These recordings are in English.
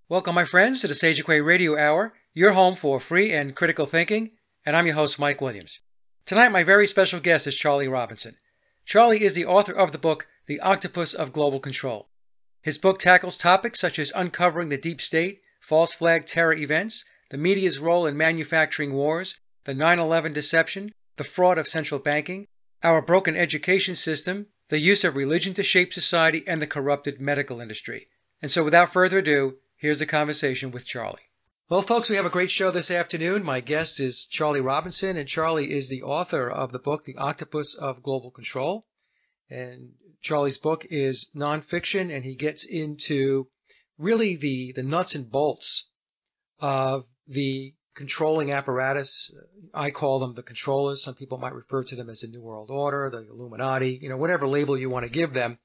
Welcome, my friends, to the Sage Quay Radio Hour, your home for free and critical thinking, and I'm your host, Mike Williams. Tonight, my very special guest is Charlie Robinson. Charlie is the author of the book, The Octopus of Global Control. His book tackles topics such as uncovering the deep state, false flag terror events, the media's role in manufacturing wars, the 9/11 deception, the fraud of central banking, our broken education system, the use of religion to shape society, and the corrupted medical industry. And so without further ado, here's the conversation with Charlie. Well, folks, we have a great show this afternoon. My guest is Charlie Robinson, and Charlie is the author of the book, The Octopus of Global Control. And Charlie's book is nonfiction, and he gets into really the nuts and bolts of the controlling apparatus. I call them the controllers. Some people might refer to them as the New World Order, the Illuminati, whatever label you want to give them.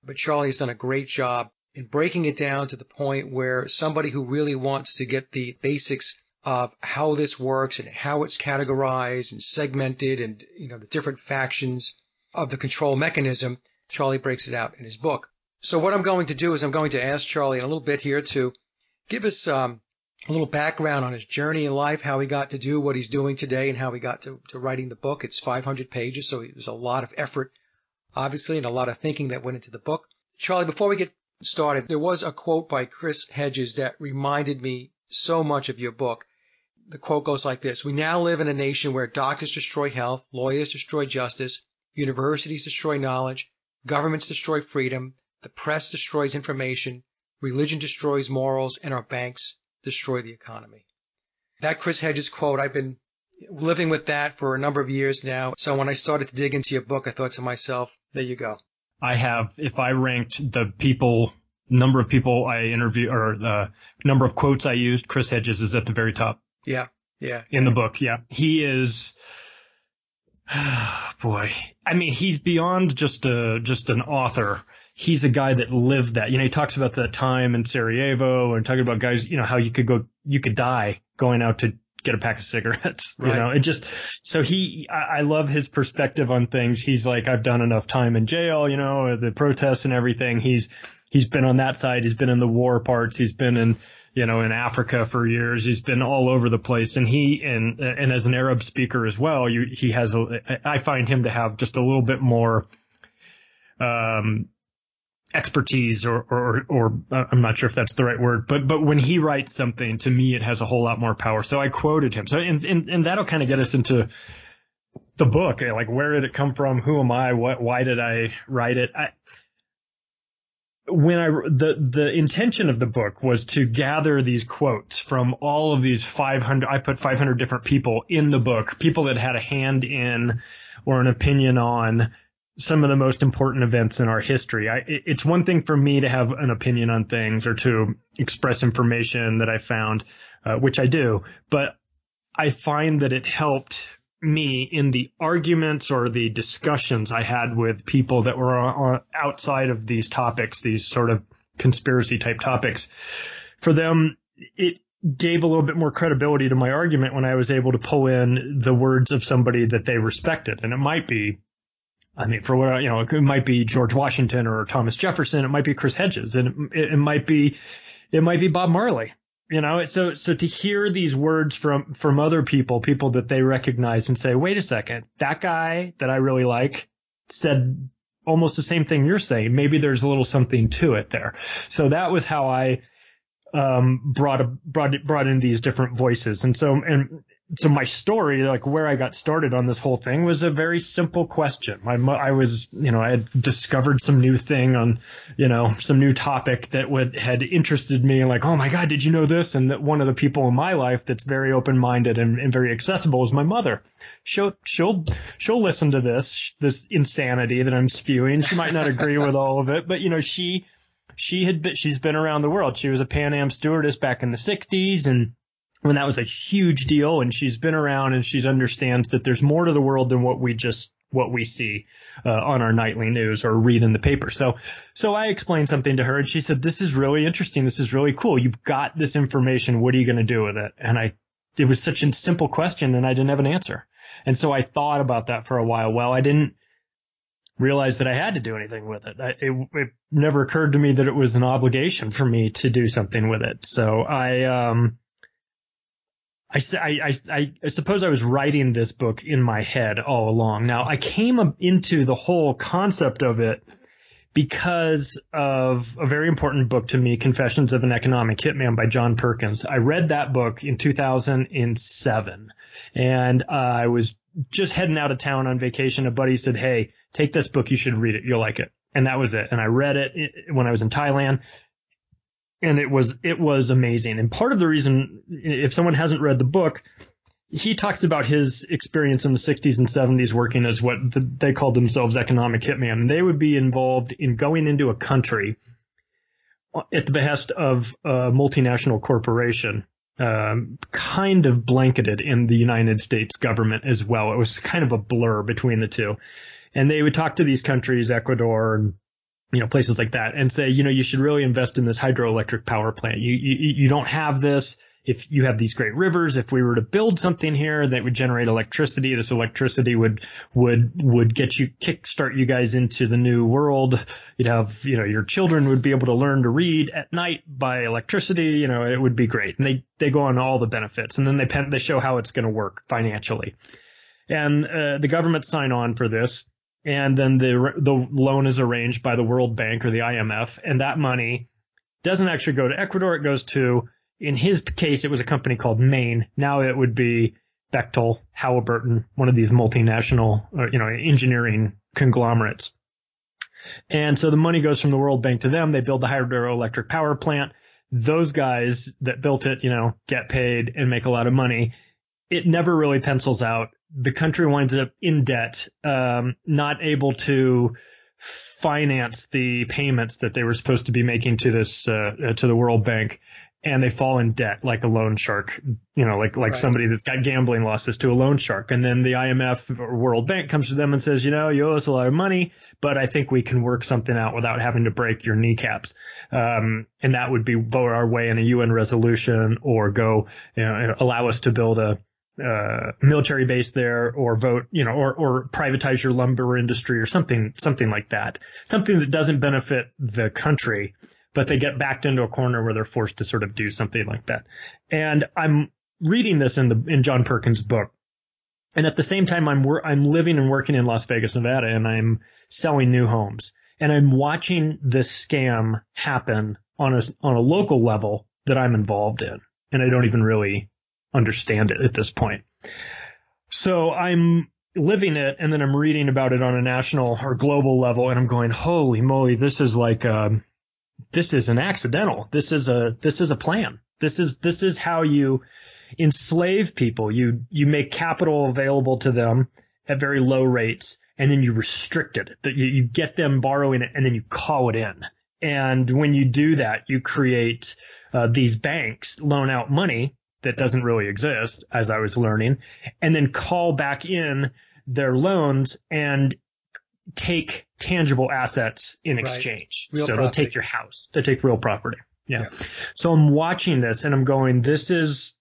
But Charlie has done a great job in breaking it down to the point where somebody who really wants to get the basics of how this works and how it's categorized and segmented and, the different factions of the control mechanism, Charlie breaks it out in his book. So what I'm going to do is I'm going to ask Charlie in a little bit here to give us a little background on his journey in life, how he got to do what he's doing today and how he got to writing the book. It's 500 pages, so there's a lot of effort, obviously, and a lot of thinking that went into the book. Charlie, before we get started, there was a quote by Chris Hedges that reminded me so much of your book. The quote goes like this: "We now live in a nation where doctors destroy health, lawyers destroy justice, universities destroy knowledge, governments destroy freedom, the press destroys information, religion destroys morals, and our banks destroy the economy." That Chris Hedges quote, I've been living with that for a number of years now. So when I started to dig into your book, I thought to myself, there you go. I have, if I ranked the number of people I interviewed or the number of quotes I used, Chris Hedges is at the very top. Yeah. In the book. Yeah. He is, boy. I mean, he's beyond just an author. He's a guy that lived that. He talks about that time in Sarajevo and talking about guys, how you could die going out to get a pack of cigarettes, right. I love his perspective on things. He's like, I've done enough time in jail, the protests and everything. He's been on that side. He's been in the war parts. He's been in Africa for years. He's been all over the place. And and as an Arab speaker as well, I find him to have just a little bit more, expertise or I'm not sure if that's the right word, but when he writes something, to me, it has a whole lot more power. So I quoted him. So, and that'll kind of get us into the book. Like, where did it come from? Who am I? Why did I write it? The intention of the book was to gather these quotes from all of these 500, I put 500 different people in the book, people that had a hand in or an opinion on some of the most important events in our history. It's one thing for me to have an opinion on things or to express information that I found, which I do, but I find that it helped me in the arguments or the discussions I had with people that were outside of these topics, these sort of conspiracy type topics. For them, it gave a little bit more credibility to my argument when I was able to pull in the words of somebody that they respected. And it might be, it might be George Washington or Thomas Jefferson. It might be Chris Hedges, and it might be Bob Marley. So to hear these words from other people that they recognize and say, wait a second, that guy that I really like said almost the same thing you're saying. Maybe there's a little something to it there. So that was how I brought in these different voices. And so my story, like where I got started on this whole thing, was a very simple question. I had discovered some new thing on, some new topic that had interested me, and like, oh my God, did you know this? And that one of the people in my life that's very open-minded and very accessible is my mother. She'll listen to this insanity that I'm spewing. She might not agree with all of it, but she's been around the world. She was a Pan Am stewardess back in the 60s, and when that was a huge deal, and she's been around and she understands that there's more to the world than what we see on our nightly news or read in the paper. So I explained something to her, and she said, this is really interesting. This is really cool. You've got this information. What are you going to do with it? And it was such a simple question, and I didn't have an answer. And so I thought about that for a while. Well, I didn't realize that I had to do anything with it. It never occurred to me that it was an obligation for me to do something with it. So I suppose I was writing this book in my head all along. Now, I came into the whole concept of it because of a very important book to me, Confessions of an Economic Hitman by John Perkins. I read that book in 2007, and I was just heading out of town on vacation. A buddy said, "Hey, take this book. You should read it. You'll like it." And that was it. And I read it when I was in Thailand. And it was amazing. And part of the reason, if someone hasn't read the book, he talks about his experience in the 60s and 70s working as what they called themselves economic hitman. And they would be involved in going into a country at the behest of a multinational corporation, kind of blanketed in the United States government as well. It was kind of a blur between the two. And they would talk to these countries, Ecuador and places like that, and say, you should really invest in this hydroelectric power plant. You don't have this. If you have these great rivers, if we were to build something here that would generate electricity, this electricity would kickstart you guys into the new world. You'd have, your children would be able to learn to read at night by electricity. It would be great. And they go on all the benefits, and then they show how it's going to work financially. And the government sign on for this. And then the loan is arranged by the World Bank or the IMF, and that money doesn't actually go to Ecuador. It goes to, in his case, it was a company called Maine. Now it would be Bechtel, Halliburton, one of these multinational, engineering conglomerates. And so the money goes from the World Bank to them. They build the hydroelectric power plant. Those guys that built it, get paid and make a lot of money. It never really pencils out. The country winds up in debt, not able to finance the payments that they were supposed to be making to to the World Bank, and they fall in debt like a loan shark, like right. Somebody that's got gambling losses to a loan shark. And then the IMF or World Bank comes to them and says, you owe us a lot of money, but I think we can work something out without having to break your kneecaps. And that would be vote our way in a UN resolution, or go, allow us to build a military base there, or vote, or privatize your lumber industry or something like that. Something that doesn't benefit the country, but they get backed into a corner where they're forced to sort of do something like that. And I'm reading this in John Perkins' book. And at the same time, I'm living and working in Las Vegas, Nevada, and I'm selling new homes. And I'm watching this scam happen on a local level that I'm involved in. And I don't even really understand it at this point. So I'm living it, and then I'm reading about it on a national or global level, and I'm going, holy moly, this is like this is an accidental. This is a plan. This is how you enslave people. You make capital available to them at very low rates, and then you restrict it. That you get them borrowing it, and then you call it in. And when you do that, you create these banks loan out money that doesn't really exist, as I was learning, and then call back in their loans and take tangible assets in exchange. Real so property. They'll take your house. They take real property. Yeah. So I'm watching this and I'm going, this is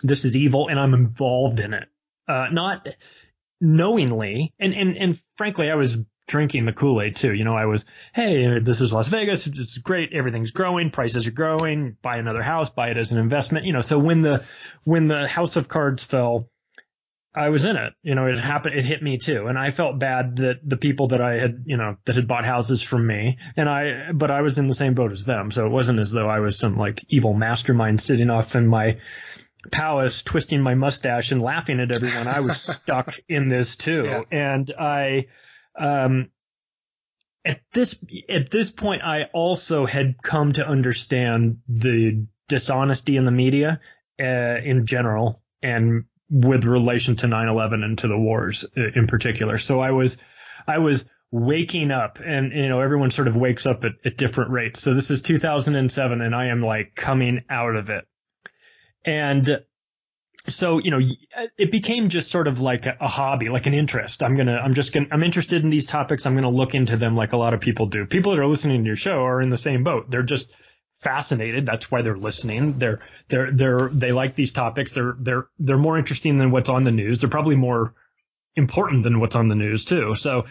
evil, and I'm involved in it. Not knowingly. And frankly, I was drinking the Kool-Aid too. I was, hey, this is Las Vegas. It's great. Everything's growing. Prices are growing. Buy another house. Buy it as an investment. So when the house of cards fell, I was in it. It happened. It hit me too. And I felt bad that the people that I had, that had bought houses from me, but I was in the same boat as them. So it wasn't as though I was some like evil mastermind sitting off in my palace, twisting my mustache and laughing at everyone. I was stuck in this too. Yeah. And at this point, I also had come to understand the dishonesty in the media, in general, and with relation to 9/11 and to the wars in particular. So I was waking up, and everyone sort of wakes up at different rates. So this is 2007, and I am like coming out of it. And so, it became just sort of like a hobby, like an interest. I'm interested in these topics. I'm going to look into them like a lot of people do. People that are listening to your show are in the same boat. They're just fascinated. That's why they're listening. They like these topics. They're more interesting than what's on the news. They're probably more important than what's on the news too. So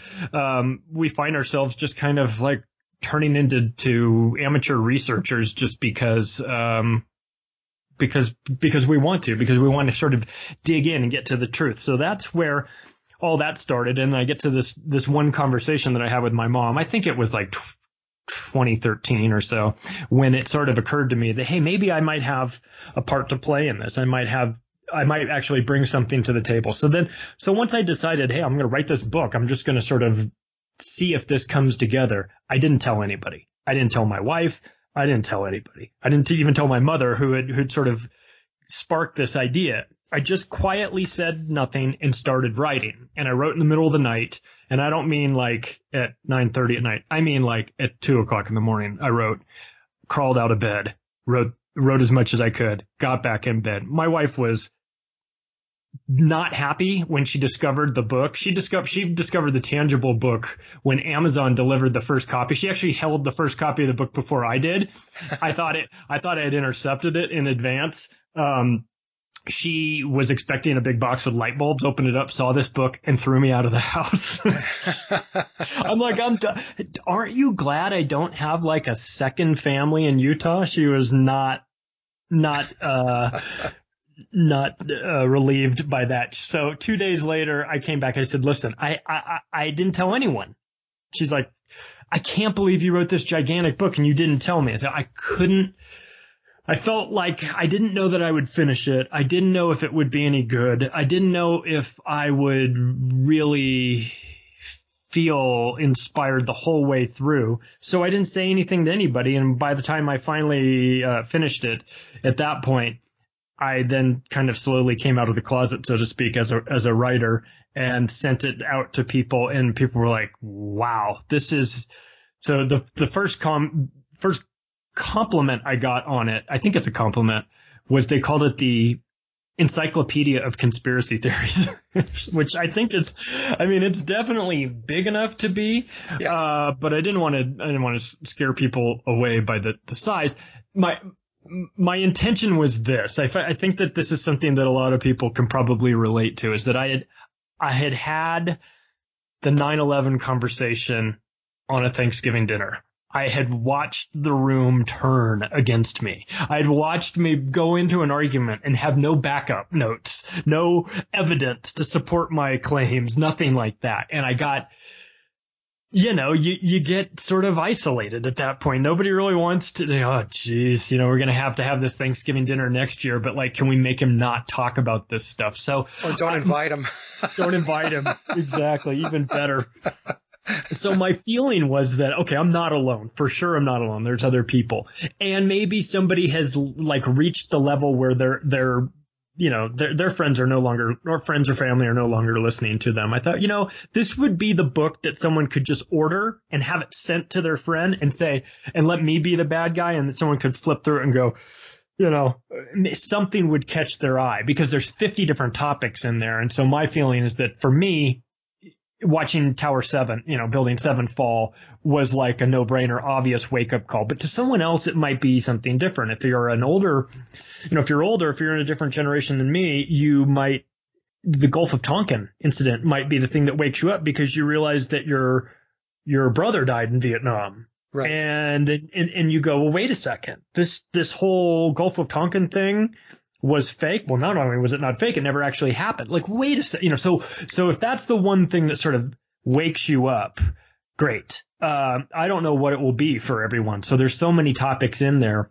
we find ourselves just kind of like turning into amateur researchers just because we want to sort of dig in and get to the truth. So that's where all that started. And I get to this one conversation that I have with my mom. I think it was like 2013 or so, when it sort of occurred to me that, hey, maybe I might have a part to play in this. I might actually bring something to the table. So once I decided, hey, I'm going to write this book, I'm just going to sort of see if this comes together. I didn't tell anybody. I didn't tell my wife. I didn't tell anybody. I didn't even tell my mother, who'd sort of sparked this idea. I just quietly said nothing and started writing. And I wrote in the middle of the night. And I don't mean like at 9:30 at night. I mean like at 2:00 in the morning. I wrote, crawled out of bed, wrote as much as I could, got back in bed. My wife was not happy when she discovered the book. She discovered the tangible book when Amazon delivered the first copy. She actually held the first copy of the book before I did. I thought I had intercepted it in advance. She was expecting a big box with light bulbs, opened it up, saw this book, and threw me out of the house. I'm like, aren't you glad I don't have like a second family in Utah? She was not relieved by that. So 2 days later, I came back. I said, listen, I didn't tell anyone. She's like, I can't believe you wrote this gigantic book and you didn't tell me. I said, I couldn't. I felt like I didn't know that I would finish it. I didn't know if it would be any good. I didn't know if I would really feel inspired the whole way through. So I didn't say anything to anybody. And by the time I finally finished it, at that point, I then kind of slowly came out of the closet, so to speak, as a writer, and sent it out to people. And people were like, wow, this is so the first compliment I got on it, I think it's a compliment, was they called it the Encyclopedia of Conspiracy Theories, which I think it's definitely big enough to be, but I didn't want to scare people away by the size. My intention was this. I think that this is something that a lot of people can probably relate to, is that I had the 9/11 conversation on a Thanksgiving dinner. I had watched the room turn against me. I had watched me go into an argument and have no backup notes, no evidence to support my claims, nothing like that. And I got, you get sort of isolated at that point. Nobody really wants to, oh, geez, we're going to have this Thanksgiving dinner next year, but like, can we make him not talk about this stuff? So, or don't invite him. Don't invite him. Exactly. Even better. So my feeling was that, okay, I'm not alone. For sure, I'm not alone. There's other people. And maybe somebody has like reached the level where their friends are no longer, or friends or family are no longer listening to them. I thought, this would be the book that someone could just order and have it sent to their friend and say, and let me be the bad guy. And someone could flip through it and go, something would catch their eye, because there's 50 different topics in there. And so my feeling is that for me, watching Tower 7, Building 7 fall was like a no-brainer, obvious wake-up call. But to someone else, it might be something different. If you're if you're in a different generation than me, the Gulf of Tonkin incident might be the thing that wakes you up, because you realize that your brother died in Vietnam. Right. And you go, well, wait a second. This whole Gulf of Tonkin thing was fake. Well, not only was it not fake, it never actually happened. Like, wait a second, so if that's the one thing that sort of wakes you up, great. I don't know what it will be for everyone. So there's so many topics in there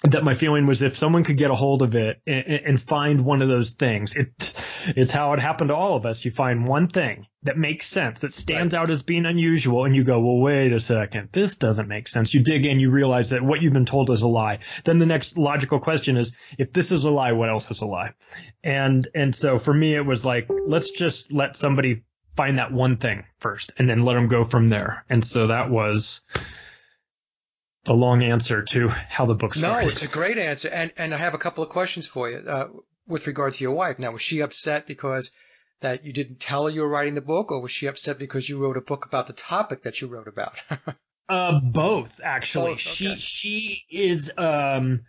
that my feeling was, if someone could get a hold of it and find one of those things, it's how it happened to all of us. You find one thing that makes sense, that stands out as being unusual, and you go, well, wait a second, this doesn't make sense. You dig in, you realize that what you've been told is a lie. Then the next logical question is, if this is a lie, what else is a lie? And so for me, it was like, let's just let somebody find that one thing first, and then let them go from there. And so that was a long answer to how the book started. No, it's a great answer. And I have a couple of questions for you with regard to your wife. Now, was she upset because that you didn't tell her you were writing the book, or was she upset because you wrote a book about the topic that you wrote about? Both, actually. Both, okay. She is, with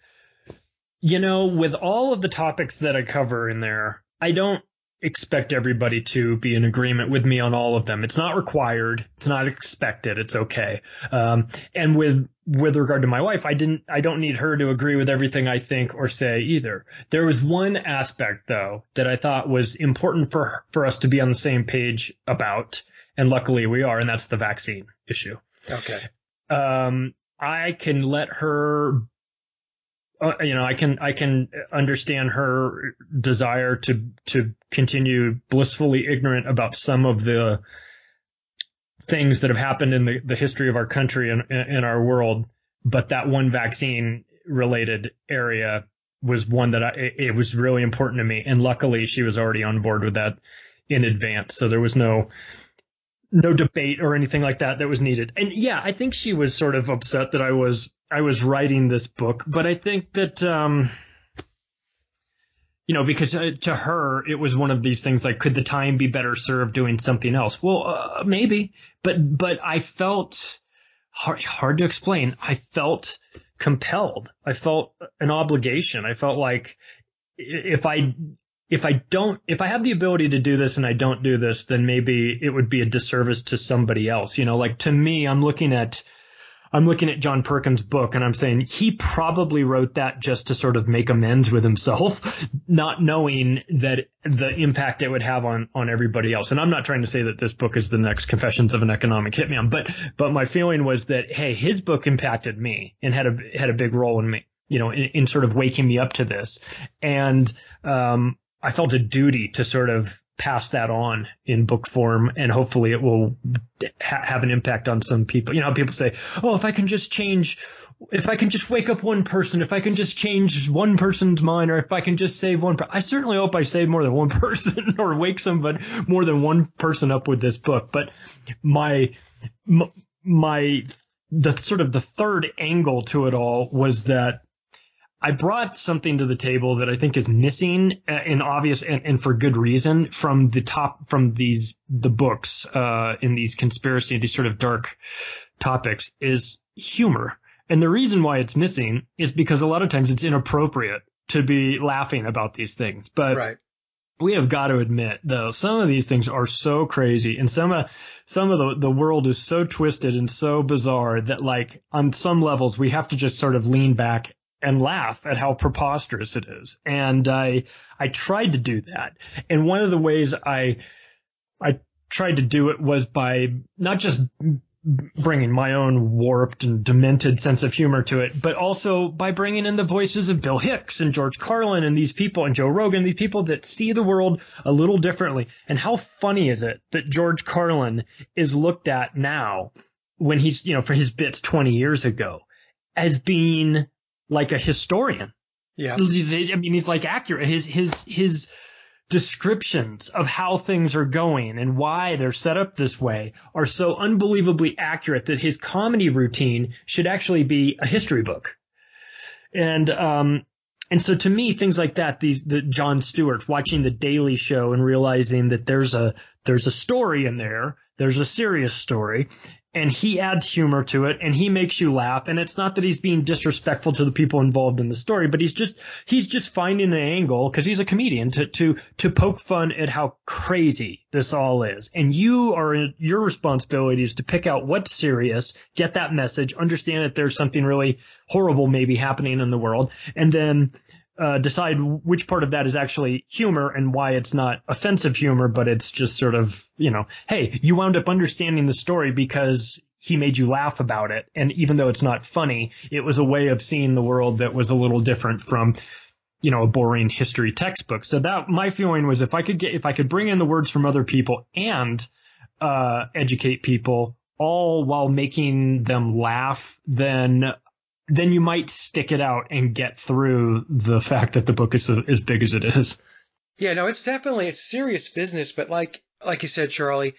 all of the topics that I cover in there, I don't expect everybody to be in agreement with me on all of them. It's not required. It's not expected. It's okay. And with regard to my wife, I don't need her to agree with everything I think or say either. There was one aspect though that I thought was important for us to be on the same page about. And luckily we are, and that's the vaccine issue. Okay. I can let her, I can understand her desire to continue blissfully ignorant about some of the things that have happened in the history of our country and in our world. But that one vaccine related area was one that it was really important to me. And luckily she was already on board with that in advance. So there was no debate or anything like that was needed. And yeah, I think she was sort of upset that I was writing this book, but I think that, because to her, it was one of these things like, could the time be better served doing something else? Well, maybe, but I felt hard to explain. I felt compelled. I felt an obligation. I felt like if I have the ability to do this and I don't do this, then maybe it would be a disservice to somebody else. Like to me, I'm looking at John Perkins' book and I'm saying he probably wrote that just to sort of make amends with himself, not knowing that the impact it would have on everybody else. And I'm not trying to say that this book is the next Confessions of an Economic Hitman, but my feeling was that, hey, his book impacted me and had a big role in me, in sort of waking me up to this. And, I felt a duty to sort of pass that on in book form, and hopefully it will have an impact on some people. How people say, oh, if I can just wake up one person, if I can just change one person's mind, or if I can just save one I certainly hope I save more than one person or wake more than one person up with this book. But the sort of the third angle to it all was that I brought something to the table that I think is missing in obvious and for good reason from the books in these conspiracy, these sort of dark topics, is humor. And the reason why it's missing is because a lot of times it's inappropriate to be laughing about these things. But right. We have got to admit, though, some of these things are so crazy, and some of the world is so twisted and so bizarre that, like, on some levels we have to just sort of lean back and laugh at how preposterous it is. And I tried to do that. And one of the ways I tried to do it was by not just bringing my own warped and demented sense of humor to it, but also by bringing in the voices of Bill Hicks and George Carlin and these people, and Joe Rogan, these people that see the world a little differently. And how funny is it that George Carlin is looked at now, when he's, for his bits 20 years ago, as being like a historian. Yeah. He's like accurate. His descriptions of how things are going and why they're set up this way are so unbelievably accurate that his comedy routine should actually be a history book. And so to me, things like that, the Jon Stewart, watching The Daily Show and realizing that there's a story in there, there's a serious story, and he adds humor to it, and he makes you laugh. And it's not that he's being disrespectful to the people involved in the story, but he's just finding an angle, because he's a comedian, to poke fun at how crazy this all is. And your responsibility is to pick out what's serious, get that message, understand that there's something really horrible maybe happening in the world, and then decide which part of that is actually humor and why it's not offensive humor, but it's just sort of, hey, you wound up understanding the story because he made you laugh about it. And even though it's not funny, it was a way of seeing the world that was a little different from, a boring history textbook. So that my feeling was, if I could bring in the words from other people and educate people all while making them laugh, then you might stick it out and get through the fact that the book is as big as it is. Yeah, no, it's serious business. But like you said, Charlie,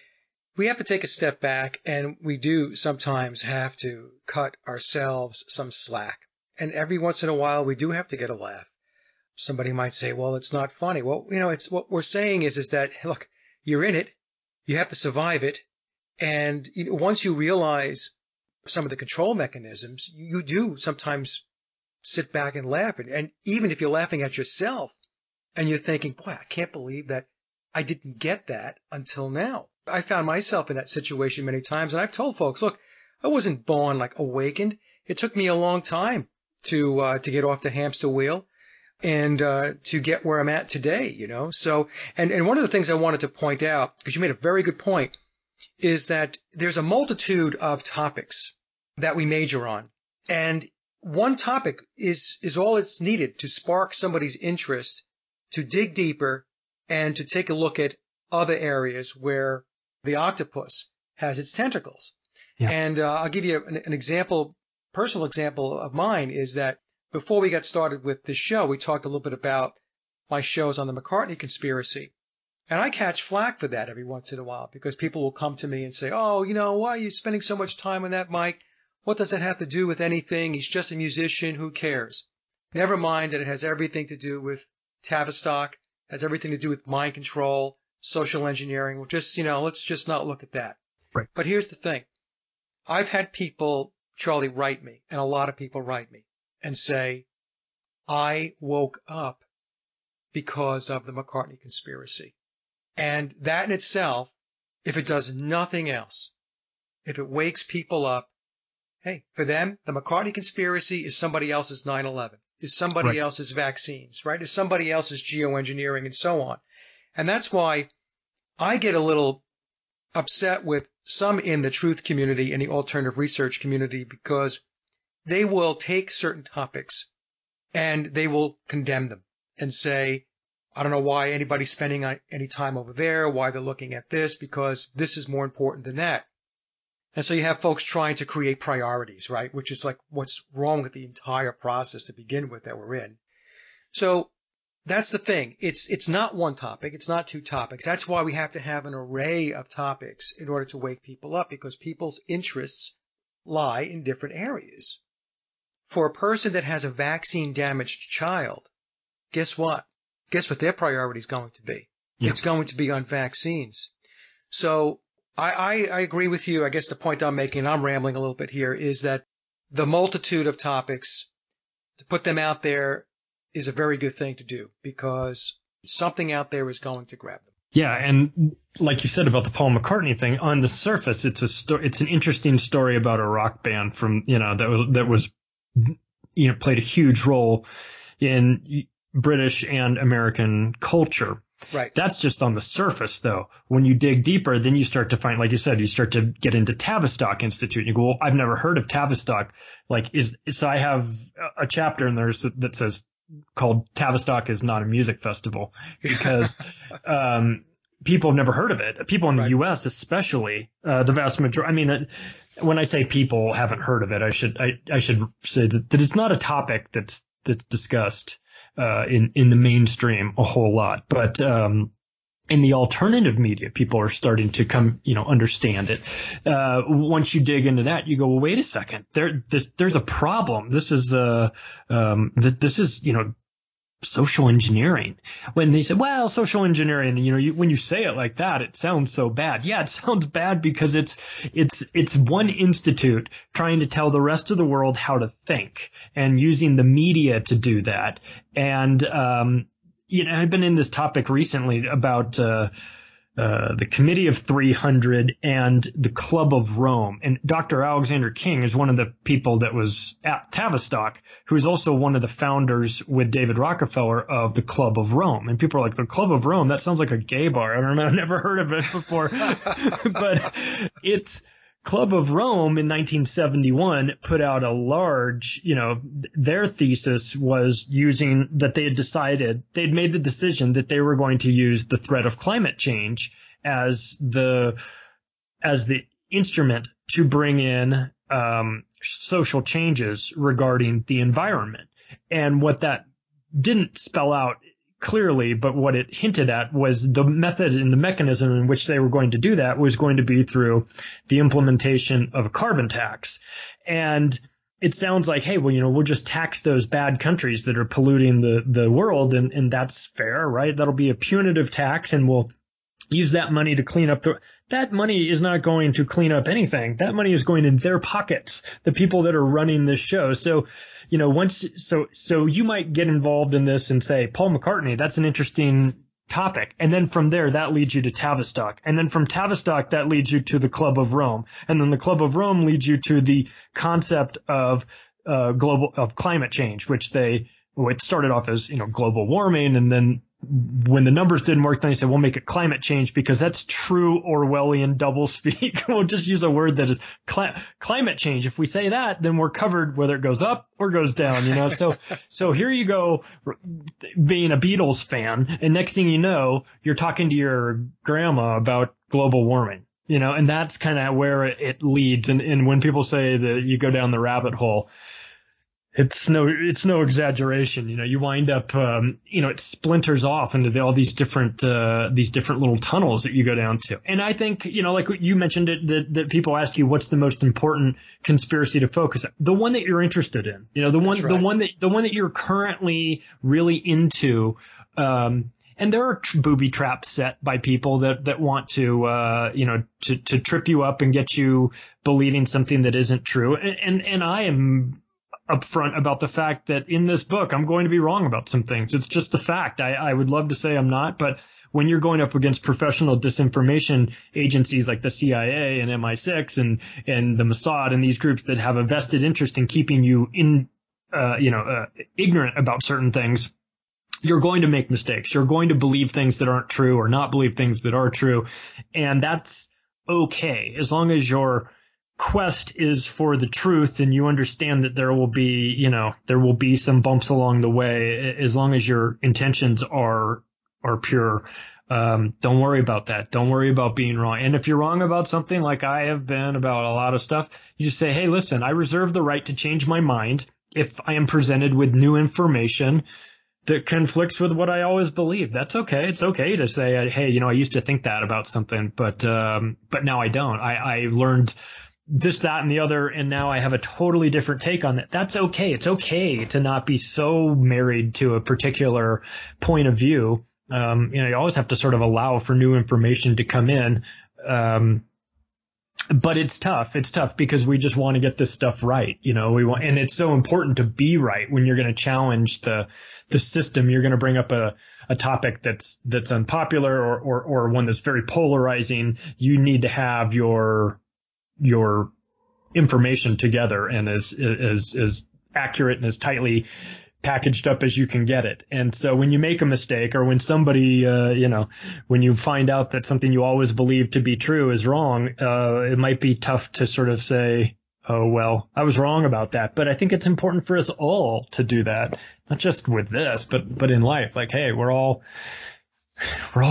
we have to take a step back, and we do sometimes have to cut ourselves some slack. And every once in a while, we do have to get a laugh. Somebody might say, well, it's not funny. Well, it's what we're saying is that, look, you're in it. You have to survive it. And once you realize some of the control mechanisms, you do sometimes sit back and laugh. And even if you're laughing at yourself and you're thinking, boy, I can't believe that I didn't get that until now. I found myself in that situation many times, and I've told folks, look, I wasn't born like awakened. It took me a long time to get off the hamster wheel and to get where I'm at today, you know. So, and one of the things I wanted to point out, because you made a very good point, is that there's a multitude of topics that we major on, and one topic is all it's needed to spark somebody's interest to dig deeper and to take a look at other areas where the octopus has its tentacles. Yeah. And I'll give you an example, personal example of mine is that before we got started with this show, we talked a little bit about my shows on the McCartney conspiracy. And I catch flack for that every once in a while because people will come to me and say, oh, you know, why are you spending so much time on that, Mike? What does that have to do with anything? He's just a musician. Who cares? Never mind that it has everything to do with Tavistock, has everything to do with mind control, social engineering. Well, just, you know, let's just not look at that. Right. But here's the thing. I've had people, Charlie, write me, and a lot of people write me and say, I woke up because of the McCartney conspiracy. And that in itself, if it does nothing else, if it wakes people up, hey, for them, the McCartney conspiracy is somebody else's 9/11, is somebody else's vaccines, right? Is somebody else's geoengineering and so on. And that's why I get a little upset with some in the truth community and the alternative research community because they will take certain topics and they will condemn them and say, I don't know why anybody's spending any time over there, why they're looking at this, because this is more important than that. And so you have folks trying to create priorities, right? Which is like what's wrong with the entire process to begin with that we're in. So that's the thing. It's not one topic. It's not two topics. That's why we have to have an array of topics in order to wake people up because people's interests lie in different areas. For a person that has a vaccine damaged child, guess what? Guess what their priority is going to be? Yeah. It's going to be on vaccines. So I agree with you. I guess the point I'm making, and I'm rambling a little bit here, is that the multitude of topics, to put them out there is a very good thing to do because something out there is going to grab them. Yeah, and like you said about the Paul McCartney thing, on the surface, it's an interesting story about a rock band from, you know, that was, you know, played a huge role in British and American culture. Right. That's just on the surface, though. When you dig deeper, then you start to find, like you said, you start to get into Tavistock Institute. And you go, well, I've never heard of Tavistock. So I have a chapter in there that says called Tavistock is not a music festival because people have never heard of it. People in the U.S. especially, the vast majority. I mean, when I say people haven't heard of it, I should say that it's not a topic that's discussed in the mainstream a whole lot, but in the alternative media, people are starting to come, you know, understand it. Once you dig into that, you go, well, wait a second, there's a problem. This is you know, social engineering. When they say, well, social engineering, you know, when you say it like that, it sounds so bad. Yeah, it sounds bad because it's one institute trying to tell the rest of the world how to think and using the media to do that. And, you know, I've been in this topic recently about, the Committee of 300 and the Club of Rome. And Dr. Alexander King is one of the people that was at Tavistock, who is also one of the founders with David Rockefeller of the Club of Rome. And people are like, the Club of Rome, that sounds like a gay bar. I don't know. I've never heard of it before. But it's Club of Rome in 1971 put out a large, you know, their thesis was using that they'd made the decision that they were going to use the threat of climate change as the instrument to bring in social changes regarding the environment. And what that didn't spell out clearly, but what it hinted at was the method and the mechanism in which they were going to do that was going to be through the implementation of a carbon tax. And it sounds like, hey, well, you know, we'll just tax those bad countries that are polluting the world. And that's fair, right? That'll be a punitive tax and we'll use that money to clean up that money is not going to clean up anything. That money is going in their pockets, the people that are running this show. So, you know, so you might get involved in this and say, Paul McCartney, that's an interesting topic. And then from there, that leads you to Tavistock. And then from Tavistock, that leads you to the Club of Rome. And then the Club of Rome leads you to the concept of climate change, which it started off as, global warming. And then when the numbers didn't work, then they said, we'll make it climate change because that's true Orwellian doublespeak. We'll just use a word that is climate change. If we say that, then we're covered whether it goes up or goes down, So here you go being a Beatles fan. And next thing you know, you're talking to your grandma about global warming, and that's kind of where it leads. And when people say that you go down the rabbit hole, it's no exaggeration. You wind up, it splinters off into all these different little tunnels that you go down to. And I think, like you mentioned it, that people ask you, what's the most important conspiracy to focus on? The one that you're interested in, the one that you're currently really into. And there are booby traps set by people that want to trip you up and get you believing something that isn't true. And I am upfront about the fact that in this book, I'm going to be wrong about some things. It's just a fact. I would love to say I'm not, but when you're going up against professional disinformation agencies like the CIA and MI6 and the Mossad and these groups that have a vested interest in keeping you ignorant about certain things, you're going to make mistakes. You're going to believe things that aren't true or not believe things that are true. And that's okay, as long as your quest is for the truth and you understand that there will be some bumps along the way, as long as your intentions are pure. Don't worry about that. Don't worry about being wrong. And if you're wrong about something, like I have been about a lot of stuff, you just say, hey, listen, I reserve the right to change my mind if I am presented with new information that conflicts with what I always believe. That's okay. It's okay to say, hey, I used to think that about something, but now I don't. I learned this, that, and the other, and now I have a totally different take on that. That's okay. It's okay to not be so married to a particular point of view. You always have to sort of allow for new information to come in. But it's tough. It's tough because we just want to get this stuff right. And it's so important to be right when you're going to challenge the system. You're going to bring up a topic that's unpopular or one that's very polarizing. You need to have your information together and as accurate and as tightly packaged up as you can get it. And so when you make a mistake, or when somebody, when you find out that something you always believed to be true is wrong, it might be tough to sort of say, oh, well, I was wrong about that. But I think it's important for us all to do that, not just with this, but in life. Like, hey, we're all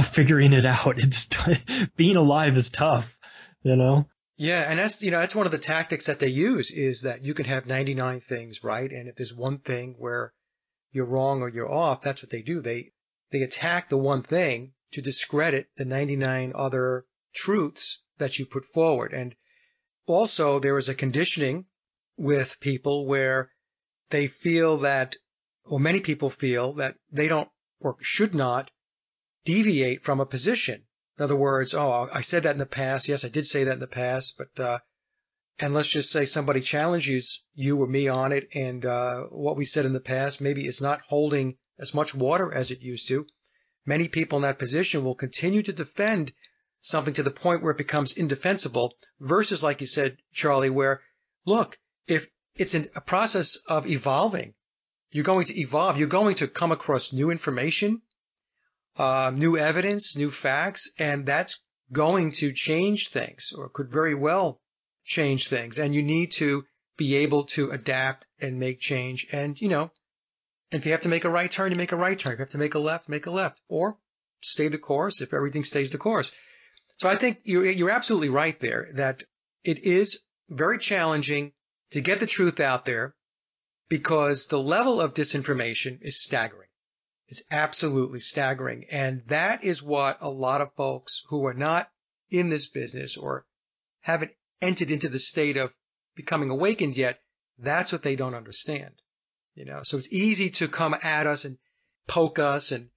figuring it out. Being alive is tough, Yeah, and that's one of the tactics that they use, is that you can have 99 things right, and if there's one thing where you're wrong or you're off, that's what they do. They attack the one thing to discredit the 99 other truths that you put forward. And also there is a conditioning with people where they feel that, or many people feel that they don't or should not deviate from a position. In other words, I said that in the past. Yes, I did say that in the past, but and let's just say somebody challenges you or me on it, and what we said in the past maybe is not holding as much water as it used to. Many people in that position will continue to defend something to the point where it becomes indefensible, versus, like you said, Charlie, where, look, if it's a process of evolving, you're going to evolve. You're going to come across new information, new evidence, new facts, and that's going to change things, or could very well change things. And you need to be able to adapt and make change. And, if you have to make a right turn, you make a right turn. If you have to make a left, or stay the course if everything stays the course. So I think you're absolutely right there, that it is very challenging to get the truth out there, because the level of disinformation is staggering. It's absolutely staggering. And that is what a lot of folks who are not in this business or haven't entered into the state of becoming awakened yet, that's what they don't understand. So it's easy to come at us and poke us and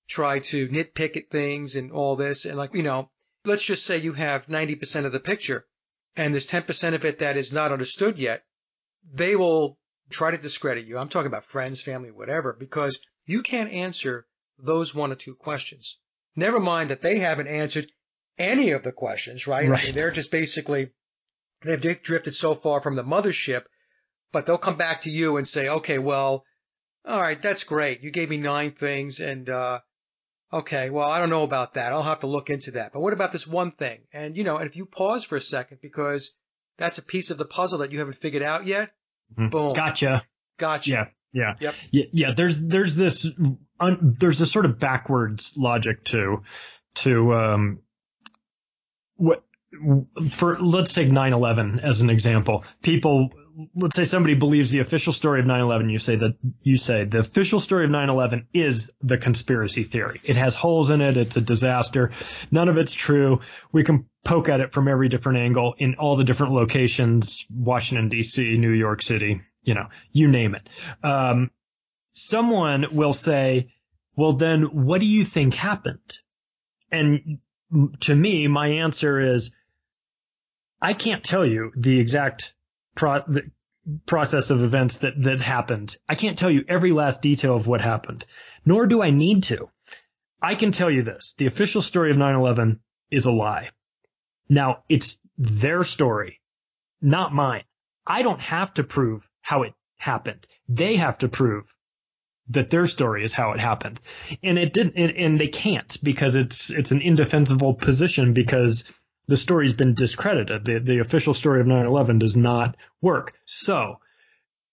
try to nitpick at things and all this. And let's just say you have 90% of the picture and there's 10% of it that is not understood yet. They will try to discredit you. I'm talking about friends, family, whatever, because you can't answer those one or two questions. Never mind that they haven't answered any of the questions, right? I mean, they're just basically, they've drifted so far from the mothership, but they'll come back to you and say, okay, well, all right, that's great. You gave me 9 things and, okay, well, I don't know about that. I'll have to look into that. But what about this one thing? And, and if you pause for a second because that's a piece of the puzzle that you haven't figured out yet, boom. Gotcha. Yeah. Yep. Yeah. There's this sort of backwards logic to let's take 9/11 as an example. Let's say somebody believes the official story of 9/11. You say the official story of 9/11 is the conspiracy theory. It has holes in it. It's a disaster. None of it's true. We can poke at it from every different angle in all the different locations, Washington, D.C., New York City, you name it. Someone will say, well, then what do you think happened? And to me, my answer is, I can't tell you the exact the process of events that happened. I can't tell you every last detail of what happened, nor do I need to. I can tell you this. The official story of 9/11 is a lie. Now, it's their story, not mine. I don't have to prove how it happened. They have to prove that their story is how it happened. And it didn't, and they can't, because it's an indefensible position, because the story's been discredited. The official story of 9/11 does not work. So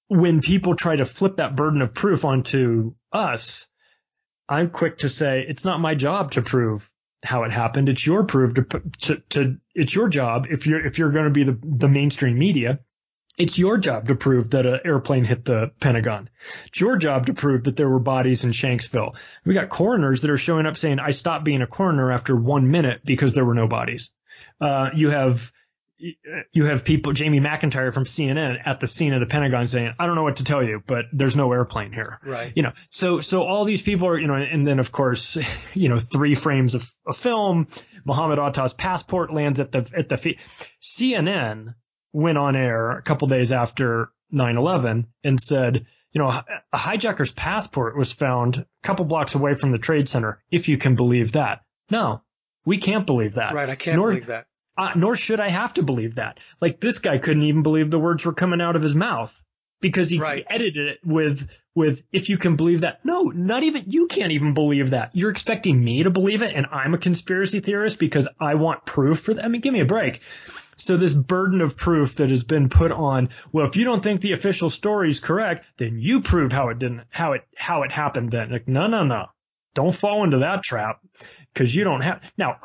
when people try to flip that burden of proof onto us, I'm quick to say, it's not my job to prove how it happened. It's your it's your job. If you're going to be the mainstream media, it's your job to prove that an airplane hit the Pentagon. It's your job to prove that there were bodies in Shanksville. We got coroners that are showing up saying, I stopped being a coroner after 1 minute because there were no bodies. You have people, Jamie McIntyre from CNN, at the scene of the Pentagon saying, I don't know what to tell you, but there's no airplane here. Right. So all these people are, and then of course, 3 frames of a film, Mohammed Atta's passport lands at the feet. CNN went on air a couple days after 9/11 and said, a hijacker's passport was found a couple blocks away from the Trade Center, if you can believe that. No, we can't believe that. Right, I can't believe that. Nor should I have to believe that. Like, this guy couldn't even believe the words were coming out of his mouth, because he edited it with, if you can believe that. No, not even, you can't even believe that. You're expecting me to believe it, and I'm a conspiracy theorist because I want proof for that? I mean, give me a break. So this burden of proof that has been put on, well, if you don't think the official story is correct, then you prove how it happened then. Like, no. Don't fall into that trap, because you don't have. Now,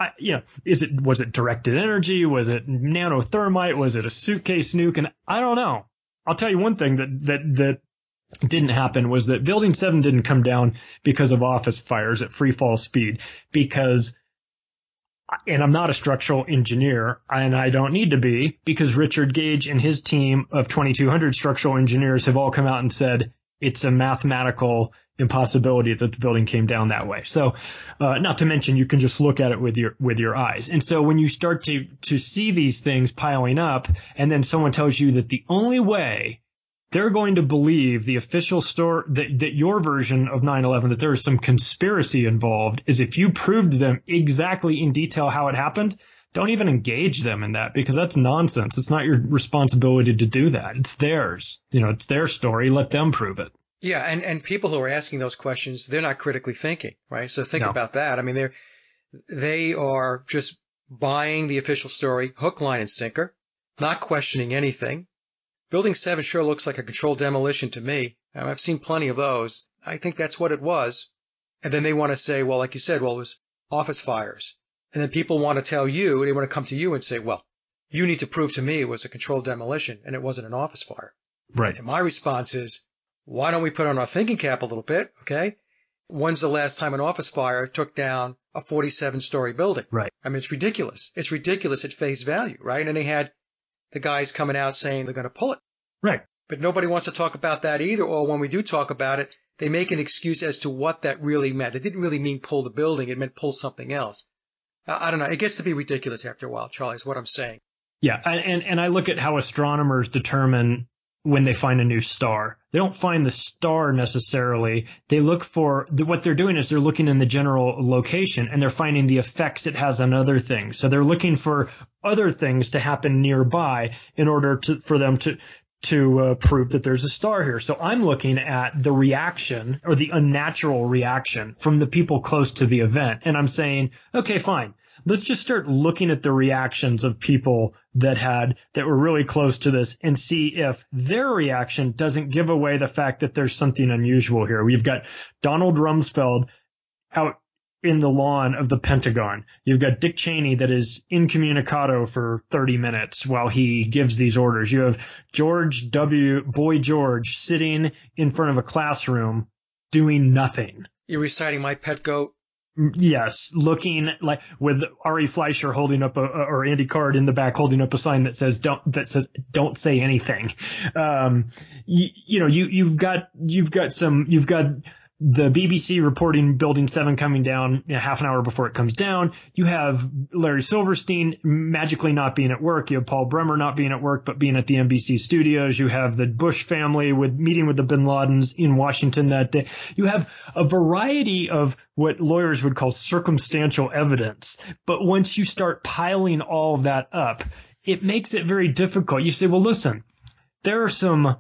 was it directed energy? Was it nanothermite? Was it a suitcase nuke? And I don't know. I'll tell you one thing that didn't happen was that Building 7 didn't come down because of office fires at free fall speed, and I'm not a structural engineer, and I don't need to be, because Richard Gage and his team of 2,200 structural engineers have all come out and said it's a mathematical impossibility that the building came down that way. So, not to mention, you can just look at it with your eyes. And so when you start to see these things piling up, and then someone tells you that the only way they're going to believe the official story, that your version of 9/11, that there is some conspiracy involved, is if you prove to them exactly in detail how it happened. Don't even engage them in that, because that's nonsense. It's not your responsibility to do that. It's theirs. It's their story. Let them prove it. Yeah, and people who are asking those questions, they're not critically thinking, right? So think about that. I mean, they are just buying the official story, hook, line, and sinker, not questioning anything. Building 7 sure looks like a controlled demolition to me. I've seen plenty of those. I think that's what it was. And then they want to say, well, like you said, well, it was office fires. And then people want to tell you, they want to come to you and say, well, you need to prove to me it was a controlled demolition and it wasn't an office fire. Right. And my response is, why don't we put on our thinking cap a little bit, okay? When's the last time an office fire took down a 47-story building? Right. I mean, it's ridiculous. It's ridiculous at face value, right? And they had the guys coming out saying they're going to pull it. Right. But nobody wants to talk about that either, or when we do talk about it, they make an excuse as to what that really meant. It didn't really mean pull the building. It meant pull something else. I don't know. It gets to be ridiculous after a while, Charlie, is what I'm saying. Yeah. And I look at how astronomers determine when they find a new star. They don't find the star necessarily. They look for what they're doing is they're looking in the general location and they're finding the effects it has on other things. So they're looking for other things to happen nearby in order for them to prove that there's a star here. So I'm looking at the reaction or the unnatural reaction from the people close to the event. And I'm saying, okay, fine. Let's just start looking at the reactions of people that were really close to this and see if their reaction doesn't give away the fact that there's something unusual here. We've got Donald Rumsfeld out in the lawn of the Pentagon. You've got Dick Cheney that is incommunicado for 30 minutes while he gives these orders. You have Boy George sitting in front of a classroom doing nothing. You're reciting My Pet Goat. Yes, looking like with Ari Fleischer holding up or Andy Card in the back holding up a sign that says don't say anything. You've got the BBC reporting Building 7 coming down half an hour before it comes down. You have Larry Silverstein magically not being at work. You have Paul Bremer not being at work but being at the NBC studios. You have the Bush family meeting with the Bin Ladens in Washington that day. You have a variety of what lawyers would call circumstantial evidence. But once you start piling all of that up, it makes it very difficult. You say, well, listen, there are some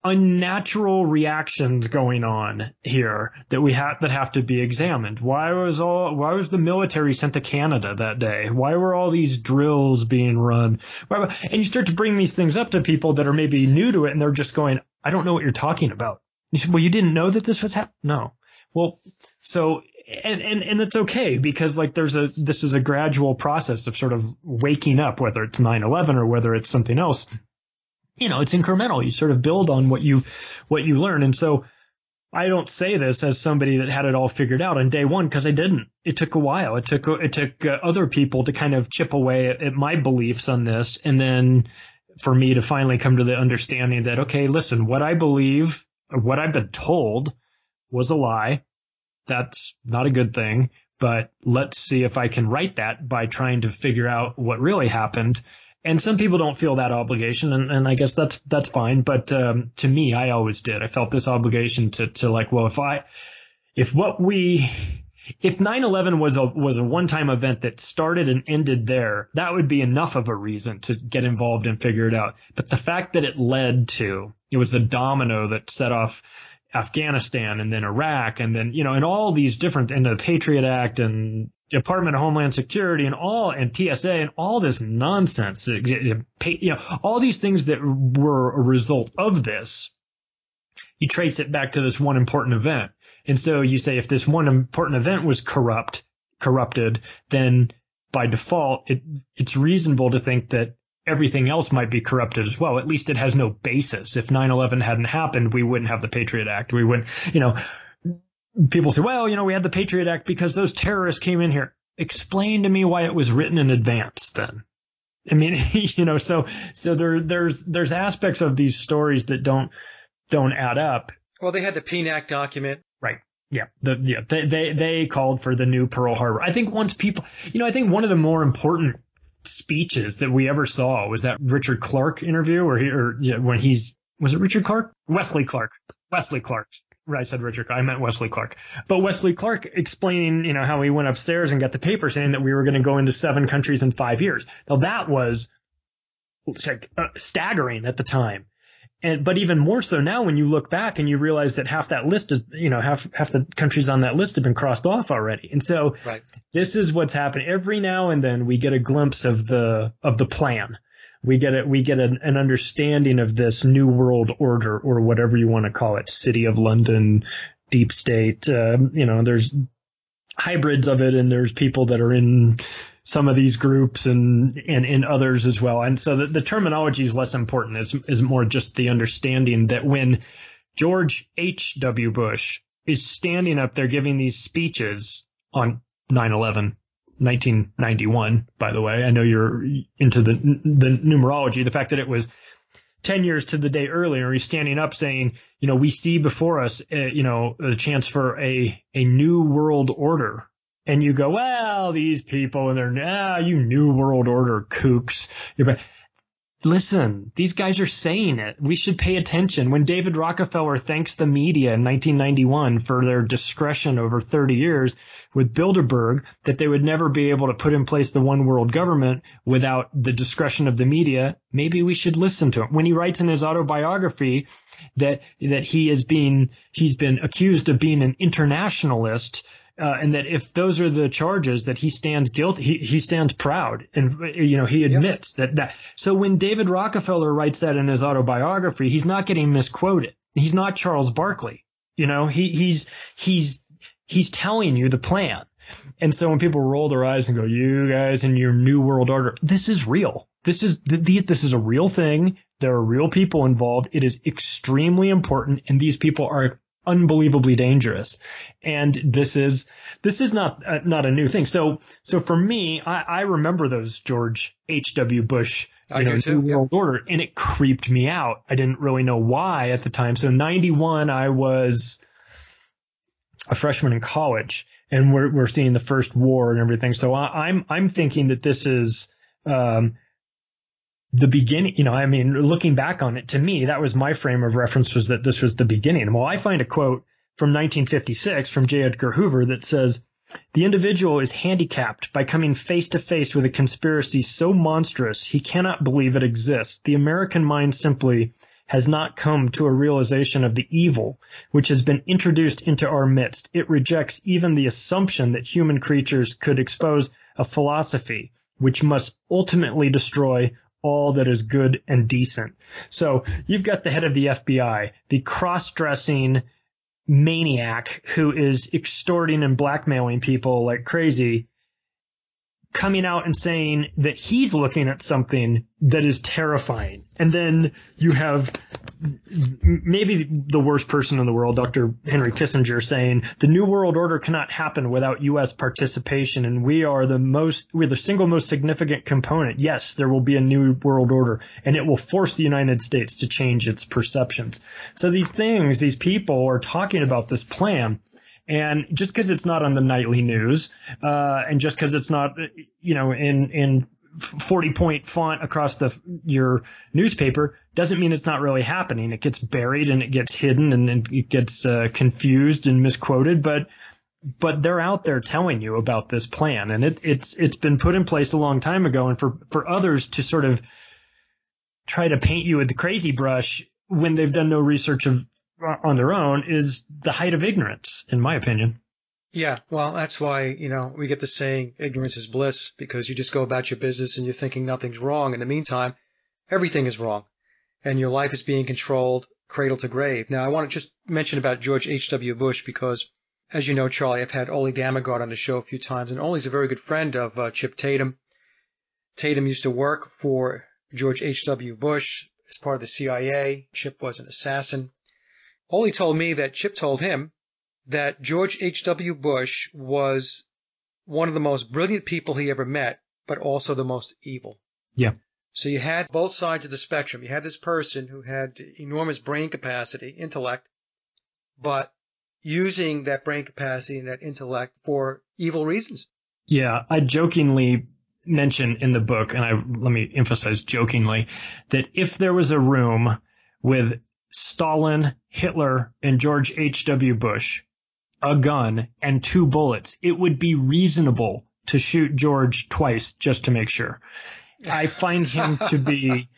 unnatural reactions going on here that have to be examined. Why was the military sent to Canada that day? Why were all these drills being run? And you start to bring these things up to people that are maybe new to it, and they're just going, I don't know what you're talking about. You say, well, you didn't know that this was happening? No. Well, so and it's okay because like this is a gradual process of sort of waking up, whether it's 9/11 or whether it's something else. It's incremental. You sort of build on what you learn. And so I don't say this as somebody that had it all figured out on day one because I didn't. It took a while. It took other people to kind of chip away at my beliefs on this. And then for me to finally come to the understanding that, okay, listen, what I believe or what I've been told was a lie. That's not a good thing. But let's see if I can right that by trying to figure out what really happened. And some people don't feel that obligation, and I guess that's fine. But to me, I always did. I felt this obligation to like, well, if 9/11 was a one-time event that started and ended there, that would be enough of a reason to get involved and figure it out. But the fact that it was the domino that set off Afghanistan and then Iraq and then, and all these different, and the Patriot Act and Department of Homeland Security and TSA and all this nonsense, all these things that were a result of this, you trace it back to this one important event. And so you say if this one important event was corrupted, then by default, it's reasonable to think that everything else might be corrupted as well. At least it has no basis. If 9/11 hadn't happened, we wouldn't have the Patriot Act. We wouldn't, people say, well, we had the Patriot Act because those terrorists came in here. Explain to me why it was written in advance then. I mean, so there's aspects of these stories that don't add up. Well, they had the PNAC document. Right. Yeah. They called for the new Pearl Harbor. I think once people, I think one of the more important speeches that we ever saw was that Richard Clark interview was it Richard Clark? Wesley Clark. Right, I said Richard. I meant Wesley Clark. But Wesley Clark explaining, how he went upstairs and got the paper saying that we were going to go into 7 countries in 5 years. Now that was staggering at the time. But even more so now when you look back and you realize that half that list is, half the countries on that list have been crossed off already. And so This is what's happening. Every now and then we get a glimpse of the plan. We get an understanding of this new world order or whatever you want to call it. City of London, deep state, there's hybrids of it and there's people that are in some of these groups and in others as well. And so the terminology is less important. It's more just the understanding that when George H.W. Bush is standing up there giving these speeches on 9/11, 1991, by the way, I know you're into the numerology, the fact that it was 10 years to the day earlier, he's standing up saying, we see before us, a chance for a new world order. And you go, well, these people and they're, you new world order kooks. listen, these guys are saying it. We should pay attention. When David Rockefeller thanks the media in 1991 for their discretion over 30 years with Bilderberg, that they would never be able to put in place the one world government without the discretion of the media, maybe we should listen to him. When he writes in his autobiography that he's been accused of being an internationalist, and that if those are the charges, that he stands guilty, he stands proud, and he admits that. So when David Rockefeller writes that in his autobiography, he's not getting misquoted. He's not Charles Barkley. He's telling you the plan. And so when people roll their eyes and go, "You guys and your new world order," this is real. This is a real thing. There are real people involved. It is extremely important, and these people are unbelievably dangerous. And this is not a new thing. So for me, I remember those George H.W. Bush New World Order, and it creeped me out. I didn't really know why at the time. So 91, I was a freshman in college, and we're seeing the first war and everything. So I'm thinking that this is the beginning. Looking back on it, to me, that was my frame of reference, was that this was the beginning. Well, I find a quote from 1956 from J. Edgar Hoover that says, "The individual is handicapped by coming face to face with a conspiracy so monstrous he cannot believe it exists. The American mind simply has not come to a realization of the evil which has been introduced into our midst. It rejects even the assumption that human creatures could expose a philosophy which must ultimately destroy all that is good and decent." So you've got the head of the FBI, the cross-dressing maniac who is extorting and blackmailing people like crazy, coming out and saying that he's looking at something that is terrifying. And then you have maybe the worst person in the world, Dr. Henry Kissinger, saying the New World Order cannot happen without U.S. participation, and we're the single most significant component. Yes, there will be a New World Order, and it will force the United States to change its perceptions. So these people are talking about this plan. And just because it's not on the nightly news, and just because it's not, in 40-point font across your newspaper, doesn't mean it's not really happening. It gets buried and it gets hidden and it gets confused and misquoted. But they're out there telling you about this plan, and it's been put in place a long time ago. And for others to sort of try to paint you with the crazy brush when they've done no research on their own is the height of ignorance, in my opinion. Yeah, well, that's why, we get the saying, ignorance is bliss, because you just go about your business and you're thinking nothing's wrong. In the meantime, everything is wrong, and your life is being controlled cradle to grave. Now, I want to just mention about George H.W. Bush because, as you know, Charlie, I've had Ole Gamagard on the show a few times, and Ole's a very good friend of Chip Tatum. Tatum used to work for George H.W. Bush as part of the CIA. Chip was an assassin. Ole told me that Chip told him that George H.W. Bush was one of the most brilliant people he ever met, but also the most evil. Yeah. So you had both sides of the spectrum. You had this person who had enormous brain capacity, intellect, but using that brain capacity and that intellect for evil reasons. Yeah, I jokingly mention in the book, and let me emphasize jokingly, that if there was a room with Stalin, Hitler, and George H.W. Bush, a gun, and 2 bullets, it would be reasonable to shoot George twice just to make sure. I find him to be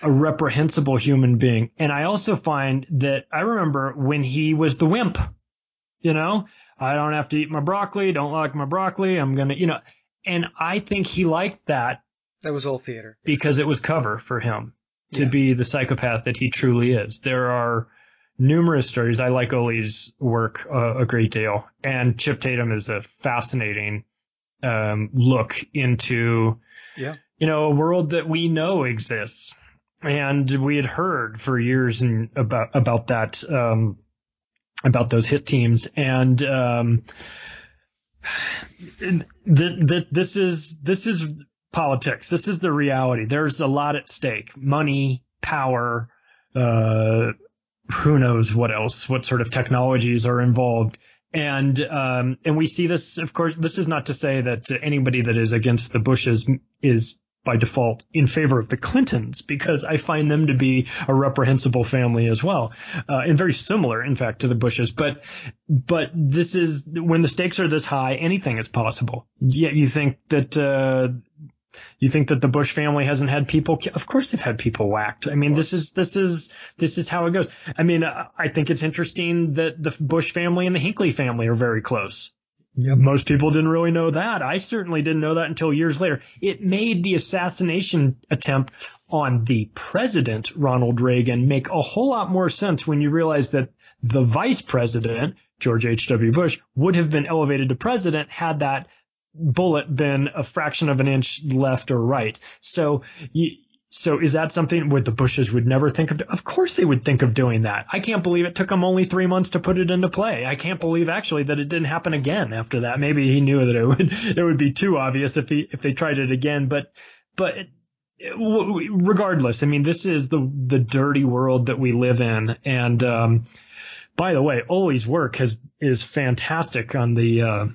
a reprehensible human being. And I also find that I remember when he was the wimp, I don't have to eat my broccoli, don't like my broccoli, I'm going to, and I think he liked that. That was all theater. Because it was cover for him to be the psychopath that he truly is. There are numerous stories. I like Ole's work a great deal. And Chip Tatum is a fascinating look into, a world that we know exists. And we had heard for years about that, about those hit teams. And this is politics. This is the reality. There's a lot at stake. Money, power, who knows what else, what sort of technologies are involved. And we see this, of course, this is not to say that anybody that is against the Bushes is by default in favor of the Clintons because I find them to be a reprehensible family as well, and very similar, in fact, to the Bushes. But this is when the stakes are this high, anything is possible. Yet you think that the Bush family hasn't had people. Of course, they've had people whacked. I mean, this is how it goes. I mean, I think it's interesting that the Bush family and the Hinckley family are very close. Yep. Most people didn't really know that. I certainly didn't know that until years later. It made the assassination attempt on the president, Ronald Reagan, make a whole lot more sense when you realize that the vice president, George H.W. Bush, would have been elevated to president had that bullet been a fraction of an inch left or right. So is that something the Bushes would never think of? Of course they would think of doing that. I can't believe it took them only 3 months to put it into play. I can't believe actually that it didn't happen again after that. Maybe he knew that it would be too obvious if they tried it again. But regardless, I mean, this is the dirty world that we live in. And by the way, Ole's work is fantastic on the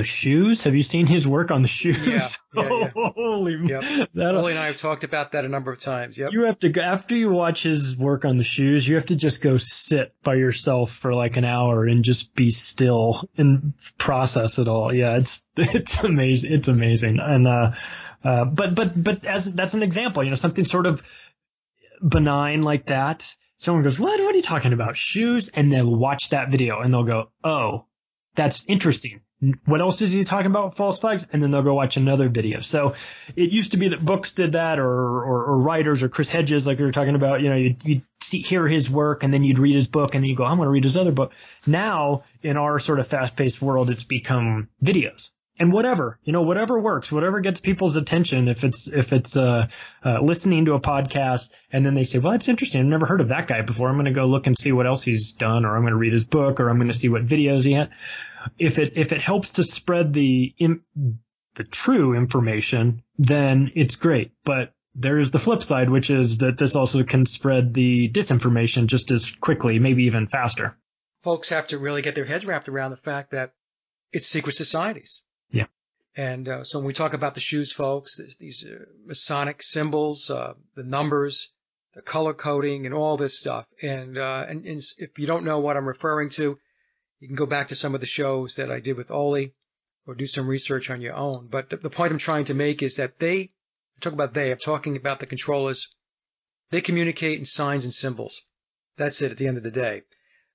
shoes. Have you seen his work on the shoes? Yeah. Holy, yep. Ole and I have talked about that a number of times. Yep. You have to go, after you watch his work on the shoes, you have to just go sit by yourself for like an hour and just be still and process it all. Yeah, it's amazing. It's amazing. And but as that's an example, something sort of benign like that. Someone goes, "What are you talking about? Shoes?" And they'll watch that video and they'll go, "Oh, that's interesting. What else is he talking about with false flags?" And then they'll go watch another video. So it used to be that books did that or writers or Chris Hedges, like we were talking about, you'd hear his work and then you'd read his book and then you go, I'm going to read his other book. Now in our sort of fast paced world, it's become videos and whatever works, whatever gets people's attention. If it's listening to a podcast and then they say, well, it's interesting. I've never heard of that guy before. I'm going to go look and see what else he's done, or I'm going to read his book, or I'm going to see what videos he had. If it helps to spread the true information, then it's great. But there's the flip side, which is that this also can spread the disinformation just as quickly, maybe even faster. Folks have to really get their heads wrapped around the fact that it's secret societies. Yeah. And so when we talk about the shoes, folks, these Masonic symbols, the numbers, the color coding, and all this stuff. And if you don't know what I'm referring to, you can go back to some of the shows that I did with Ole or do some research on your own. But the point I'm trying to make is that I'm talking about the controllers. They communicate in signs and symbols. That's it at the end of the day.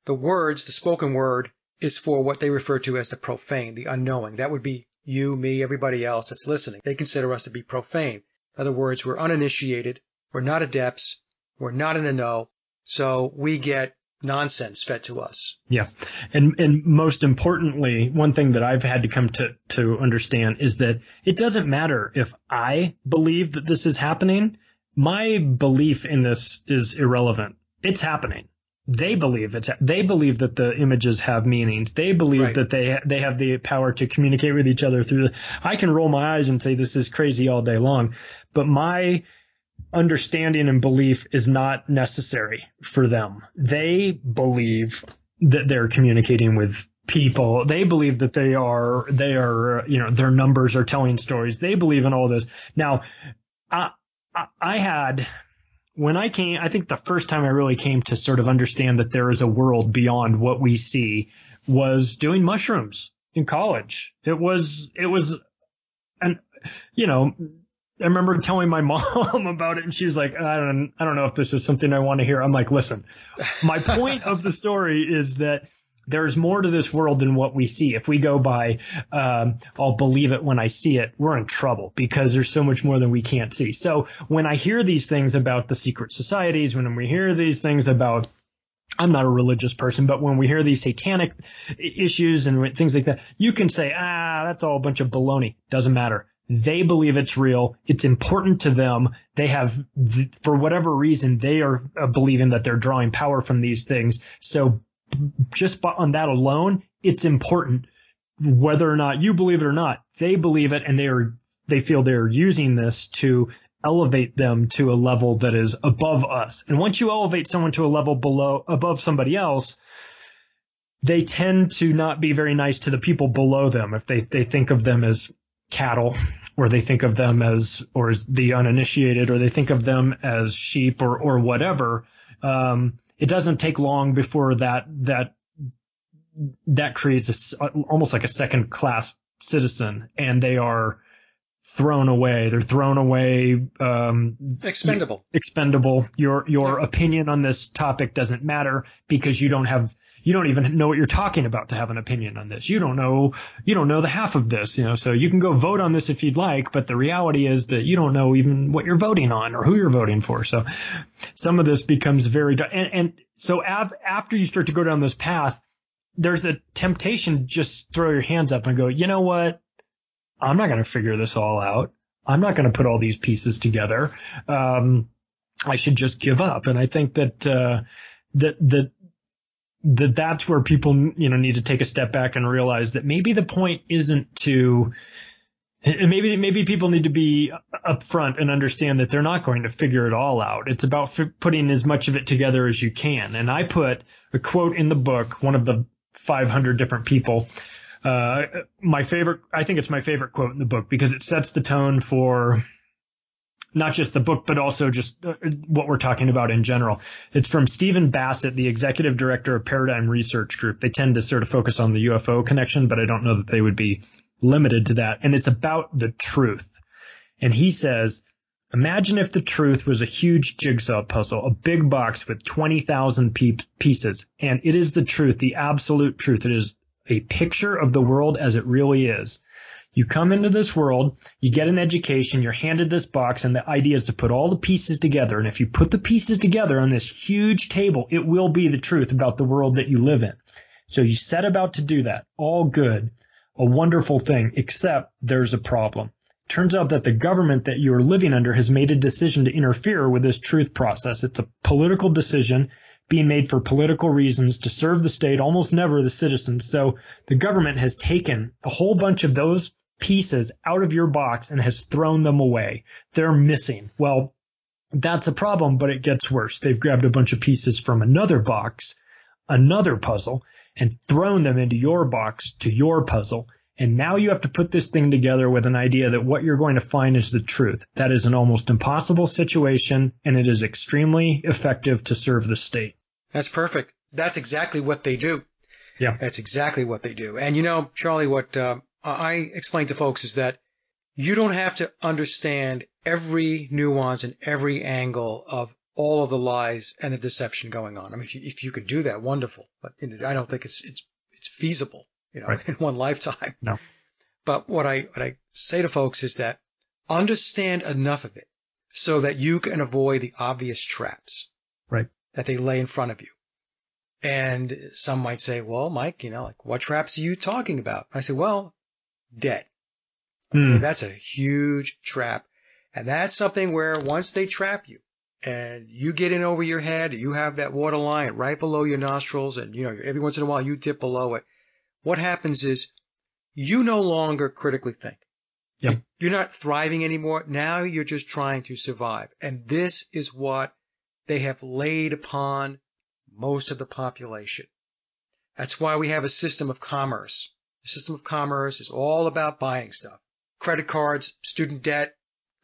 The words, the spoken word, is for what they refer to as the profane, the unknowing. That would be you, me, everybody else that's listening. They consider us to be profane. In other words, we're uninitiated. We're not adepts. We're not in the know. So we get nonsense fed to us. Yeah. And most importantly, one thing that I've had to come to understand is that it doesn't matter if I believe that this is happening. My belief in this is irrelevant. It's happening. They believe that the images have meanings. They believe that they have the power to communicate with each other through I can roll my eyes and say this is crazy all day long, but my understanding and belief is not necessary for them. They believe that they're communicating with people. They believe that they are, their numbers are telling stories. They believe in all this. Now, when I came, I think the first time I really came to sort of understand that there is a world beyond what we see was doing mushrooms in college. It was, I remember telling my mom about it, and she was like, I don't know if this is something I want to hear. I'm like, listen, my point of the story is that there's more to this world than what we see. If we go by, I'll believe it when I see it, we're in trouble because there's so much more than we can't see. So when I hear these things about the secret societies, when we hear these things about, I'm not a religious person, but when we hear these satanic issues and things like that, you can say, that's all a bunch of baloney. Doesn't matter. They believe it's real. It's important to them. They have, for whatever reason, they are believing that they're drawing power from these things. So just on that alone, it's important. Whether or not you believe it or not, they believe it, and they feel they're using this to elevate them to a level that is above us. And once you elevate someone to a level above somebody else, they tend to not be very nice to the people below them if they think of them as cattle, or they think of them or as the uninitiated, or they think of them as sheep or whatever. It doesn't take long before that creates almost like a second class citizen, and they are thrown away. They're thrown away. Expendable. Expendable. Your opinion on this topic doesn't matter because you don't even know what you're talking about to have an opinion on this. You don't know the half of this, so you can go vote on this if you'd like, but the reality is that you don't know even what you're voting on or who you're voting for. So some of this becomes and so after you start to go down this path, there's a temptation to just throw your hands up and go, you know what? I'm not going to figure this all out. I'm not going to put all these pieces together. I should just give up. And I think that that's where people, need to take a step back and realize that maybe the point isn't to, maybe people need to be upfront and understand that they're not going to figure it all out. It's about putting as much of it together as you can. And I put a quote in the book, one of the 500 different people. I think it's my favorite quote in the book because it sets the tone for not just the book, but also just what we're talking about in general. It's from Stephen Bassett, the executive director of Paradigm Research Group. They tend to sort of focus on the UFO connection, but I don't know that they would be limited to that. And it's about the truth. And he says, imagine if the truth was a huge jigsaw puzzle, a big box with 20,000 pieces. And it is the truth, the absolute truth. It is a picture of the world as it really is. You come into this world, you get an education, you're handed this box, and the idea is to put all the pieces together. And if you put the pieces together on this huge table, it will be the truth about the world that you live in. So you set about to do that. All good, a wonderful thing, except there's a problem. Turns out that the government that you're living under has made a decision to interfere with this truth process. It's a political decision being made for political reasons to serve the state, almost never the citizens. So the government has taken a whole bunch of those pieces out of your box and has thrown them away. They're missing. Well, that's a problem, but it gets worse. They've grabbed a bunch of pieces from another box, another puzzle, and thrown them into your box to your puzzle. And now you have to put this thing together with an idea that what you're going to find is the truth. That is an almost impossible situation, and it is extremely effective to serve the state. That's perfect. That's exactly what they do. Yeah. That's exactly what they do. And Charlie, what I explain to folks is that you don't have to understand every nuance and every angle of all of the lies and the deception going on. I mean, if you could do that, wonderful. But I don't think it's feasible, right, in one lifetime. No. But what I say to folks is that understand enough of it so that you can avoid the obvious traps, right, that they lay in front of you. And some might say, well, Mike, like what traps are you talking about? I say, well, debt. Okay, that's a huge trap. And that's something where once they trap you and you get in over your head, you have that water line right below your nostrils, and every once in a while you dip below it. What happens is you no longer critically think. Yep. You're not thriving anymore. Now you're just trying to survive. And this is what they have laid upon most of the population. That's why we have a system of commerce. The system of commerce is all about buying stuff. Credit cards, student debt,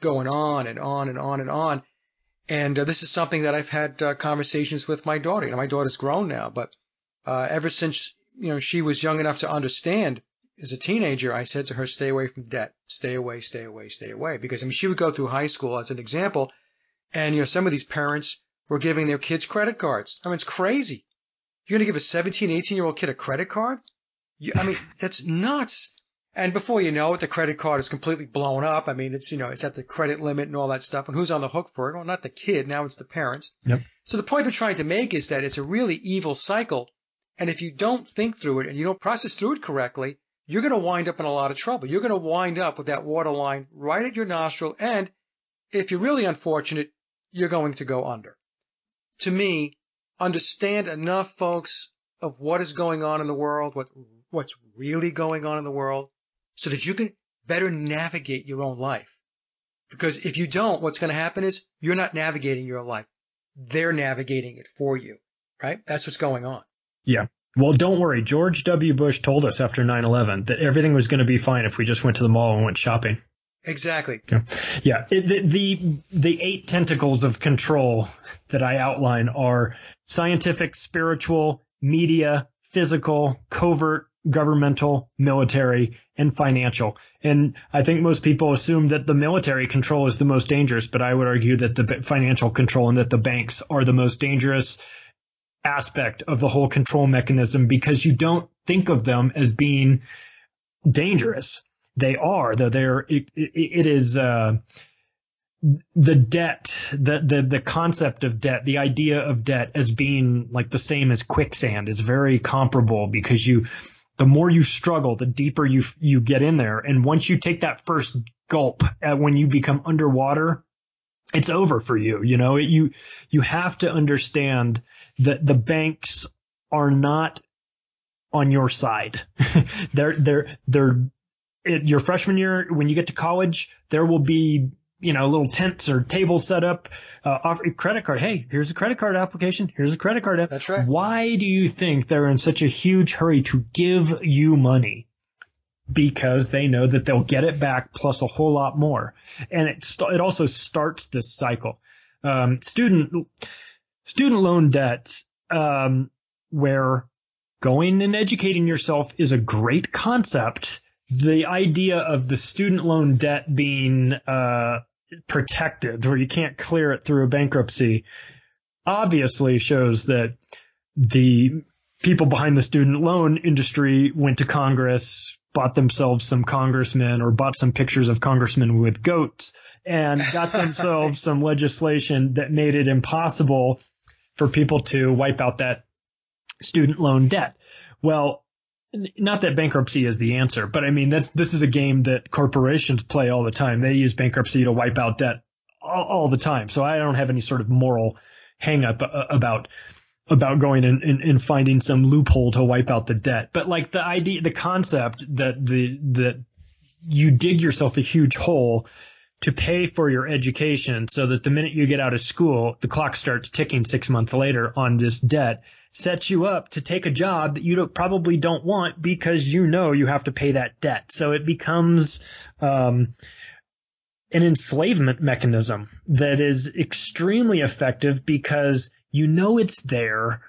going on and on and on and on. And this is something that I've had conversations with my daughter. My daughter's grown now, but ever since she was young enough to understand, as a teenager, I said to her, stay away from debt. Stay away, stay away, stay away. Because, she would go through high school as an example, and, some of these parents were giving their kids credit cards. It's crazy. You're going to give a 17, 18-year-old kid a credit card? That's nuts. And before you know it, the credit card is completely blown up. It's at the credit limit and all that stuff. And who's on the hook for it? Well, not the kid. Now it's the parents. Yep. So the point I'm trying to make is that it's a really evil cycle. And if you don't think through it and you don't process through it correctly, you're going to wind up in a lot of trouble. You're going to wind up with that water line right at your nostril. And if you're really unfortunate, you're going to go under. To me, understand enough, folks, of what is going on in the world, what's really going on in the world, so that you can better navigate your own life. Because if you don't, what's going to happen is you're not navigating your life. They're navigating it for you, right? That's what's going on. Yeah. Well, don't worry. George W. Bush told us after 9/11 that everything was going to be fine if we just went to the mall and went shopping. Exactly. Yeah. The 8 tentacles of control that I outline are scientific, spiritual, media, physical, covert, governmental, military, and financial. And I think most people assume that the military control is the most dangerous, but I would argue that the financial control and that the banks are the most dangerous aspect of the whole control mechanism, because you don't think of them as being dangerous. They are, though. It is the debt, the concept of debt, the idea of debt as being like the same as quicksand is very comparable, because the more you struggle, the deeper you get in there. And once you take that first gulp, when you become underwater, it's over for you. You have to understand that the banks are not on your side. They're your freshman year, when you get to college, there will be, little tents or tables set up, offer credit card. Hey, here's a credit card application. Here's a credit card app. That's right. Why do you think they're in such a huge hurry to give you money? Because they know that they'll get it back plus a whole lot more. And it also starts this cycle. Student loan debt, where going and educating yourself is a great concept. The idea of the student loan debt being protected, where you can't clear it through a bankruptcy, obviously shows that the people behind the student loan industry went to Congress, bought themselves some congressmen, or bought some pictures of congressmen with goats, and got themselves some legislation that made it impossible for people to wipe out that student loan debt. Well, not that bankruptcy is the answer, but I mean, this is a game that corporations play all the time. They use bankruptcy to wipe out debt all the time. So I don't have any sort of moral hang up about going and finding some loophole to wipe out the debt. But like the idea, the concept that you dig yourself a huge hole to pay for your education, so that the minute you get out of school, the clock starts ticking 6 months later on this debt, sets you up to take a job that you probably don't want, because you have to pay that debt. So it becomes an enslavement mechanism that is extremely effective, because it's there.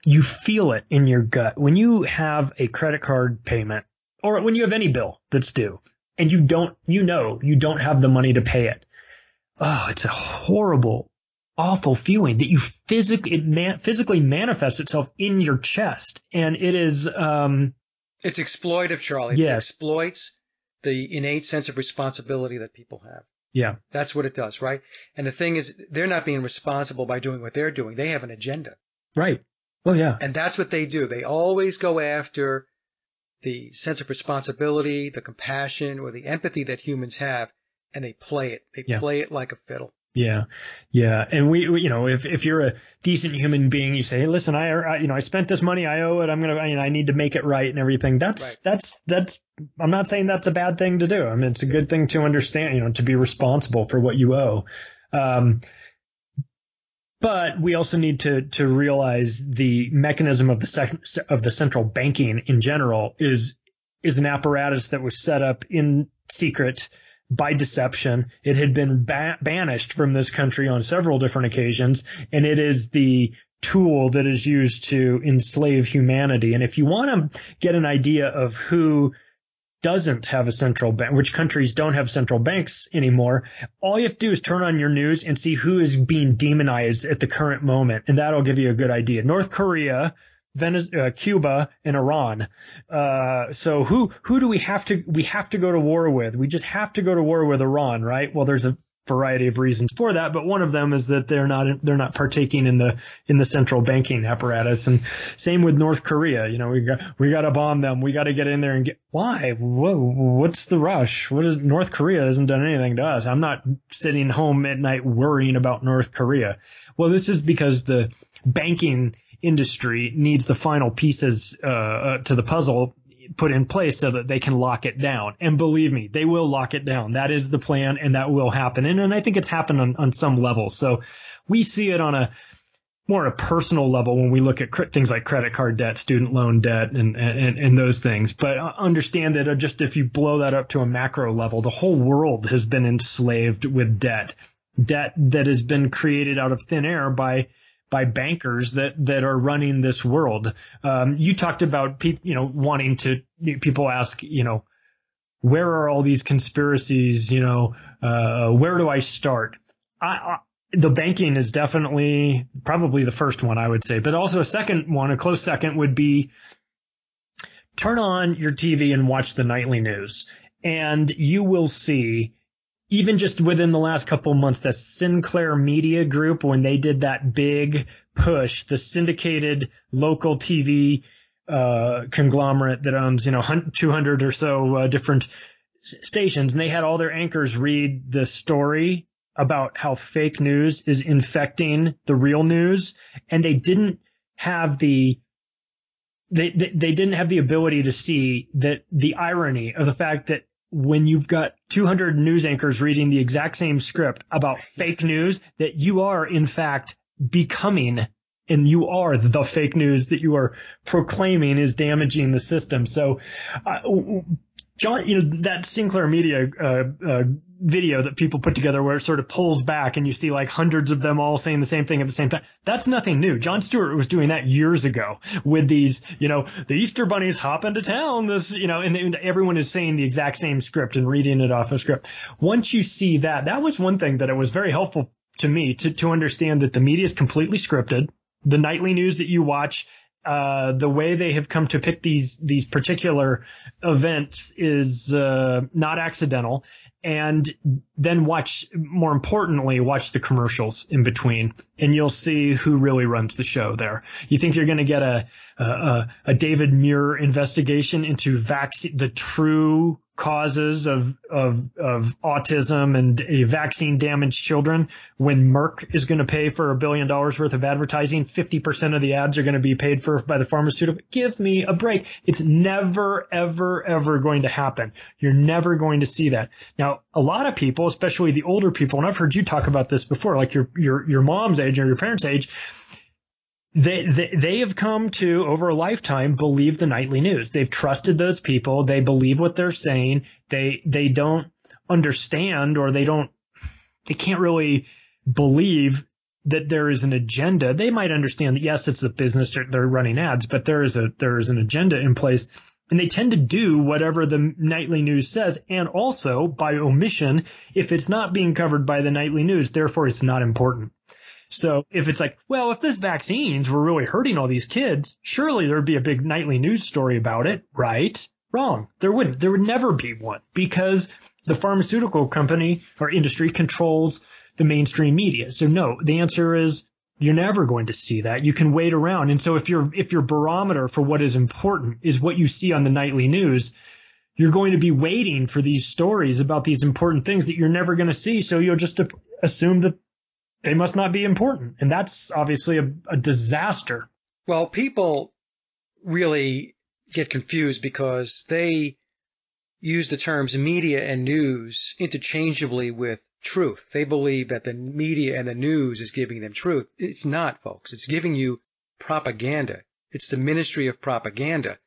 You feel it in your gut. When you have a credit card payment, or when you have any bill that's due, and you don't have the money to pay it. Oh, it's a horrible, awful feeling that physically manifests itself in your chest. And it is, it's exploitive, Charlie. Yes. It exploits the innate sense of responsibility that people have. Yeah. That's what it does, right? And the thing is, they're not being responsible by doing what they're doing. They have an agenda. Right. Oh, yeah. And that's what they do. They always go after the sense of responsibility, the compassion, or the empathy that humans have, and they play it. They play it like a fiddle. Yeah. Yeah. And we if you're a decent human being, you say, hey, listen, I spent this money, I owe it. I need to make it right and everything. That's, I'm not saying that's a bad thing to do. I mean, it's a good thing to understand, to be responsible for what you owe. But we also need to realize the mechanism of the central banking in general is an apparatus that was set up in secret by deception. It had been banished from this country on several different occasions, and it is the tool that is used to enslave humanity. And if you want to get an idea of who doesn't have a central bank, which countries don't have central banks anymore, all you have to do is turn on your news and see who is being demonized at the current moment, and that'll give you a good idea. North Korea, Cuba, and Iran. So who do we have to go to war with? We just have to go to war with Iran, right? Well, there's a variety of reasons for that, but one of them is that they're not partaking in the central banking apparatus. And same with North Korea. We got to bomb them. We got to get in there and why? Whoa, what's the rush? North Korea hasn't done anything to us. I'm not sitting home at night worrying about North Korea. Well, this is because the banking industry needs the final pieces to the puzzle put in place so that they can lock it down. And believe me, they will lock it down. That is the plan, and that will happen. And I think it's happened on some level. So we see it on more a personal level when we look at things like credit card debt, student loan debt, and those things. But understand that just if you blow that up to a macro level, the whole world has been enslaved with debt that has been created out of thin air by bankers that are running this world. You talked about wanting to, people ask, where are all these conspiracies? Where do I start? The banking is definitely probably the first one, I would say. But also a second one, a close second, would be turn on your TV and watch the nightly news. And you will see, even just within the last couple of months, the Sinclair Media Group, when they did that big push, the syndicated local TV conglomerate that owns 200 or so different stations, and they had all their anchors read the story about how fake news is infecting the real news, and they didn't have the ability to see that the irony of the fact that when you've got 200 news anchors reading the exact same script about fake news, that you are in fact becoming, and you are the fake news that you are proclaiming is damaging the system. So, John, that Sinclair Media video that people put together where it sort of pulls back and you see like hundreds of them all saying the same thing at the same time. That's nothing new. Jon Stewart was doing that years ago with these, the Easter bunnies hop into town, and everyone is saying the exact same script and reading it off a script. Once you see that was one thing that it was very helpful to me to understand that the media is completely scripted. The nightly news that you watch, the way they have come to pick these particular events is not accidental. And then more importantly, watch the commercials in between, and you'll see who really runs the show there. You think you're going to get a David Muir investigation into the true causes of autism and vaccine damaged children when Merck is going to pay for $1 billion worth of advertising? 50% of the ads are going to be paid for by the pharmaceutical. Give me a break. It's never, ever, ever going to happen. You're never going to see that. Now, a lot of people, especially the older people, and I've heard you talk about this before, like your mom's age or your parents' age, they have come to, over a lifetime, believe the nightly news. They've trusted those people. They believe what they're saying. They don't understand, or they can't really believe that there is an agenda. They might understand that, yes, it's a business, they're running ads, but there is an agenda in place. And they tend to do whatever the nightly news says. And also, by omission, if it's not being covered by the nightly news, therefore it's not important. So if it's like, well, if this vaccines were really hurting all these kids, surely there would be a big nightly news story about it, right? Wrong. There wouldn't. There would never be one, because the pharmaceutical company or industry controls the mainstream media. So no, the answer is you're never going to see that. You can wait around. And so if your barometer for what is important is what you see on the nightly news, you're going to be waiting for these stories about these important things that you're never going to see. So you'll just assume that they must not be important. And that's obviously a disaster. Well, people really get confused because they use the terms media and news interchangeably with truth. They believe that the media and the news is giving them truth. It's not, folks. It's giving you propaganda. It's the ministry of propaganda.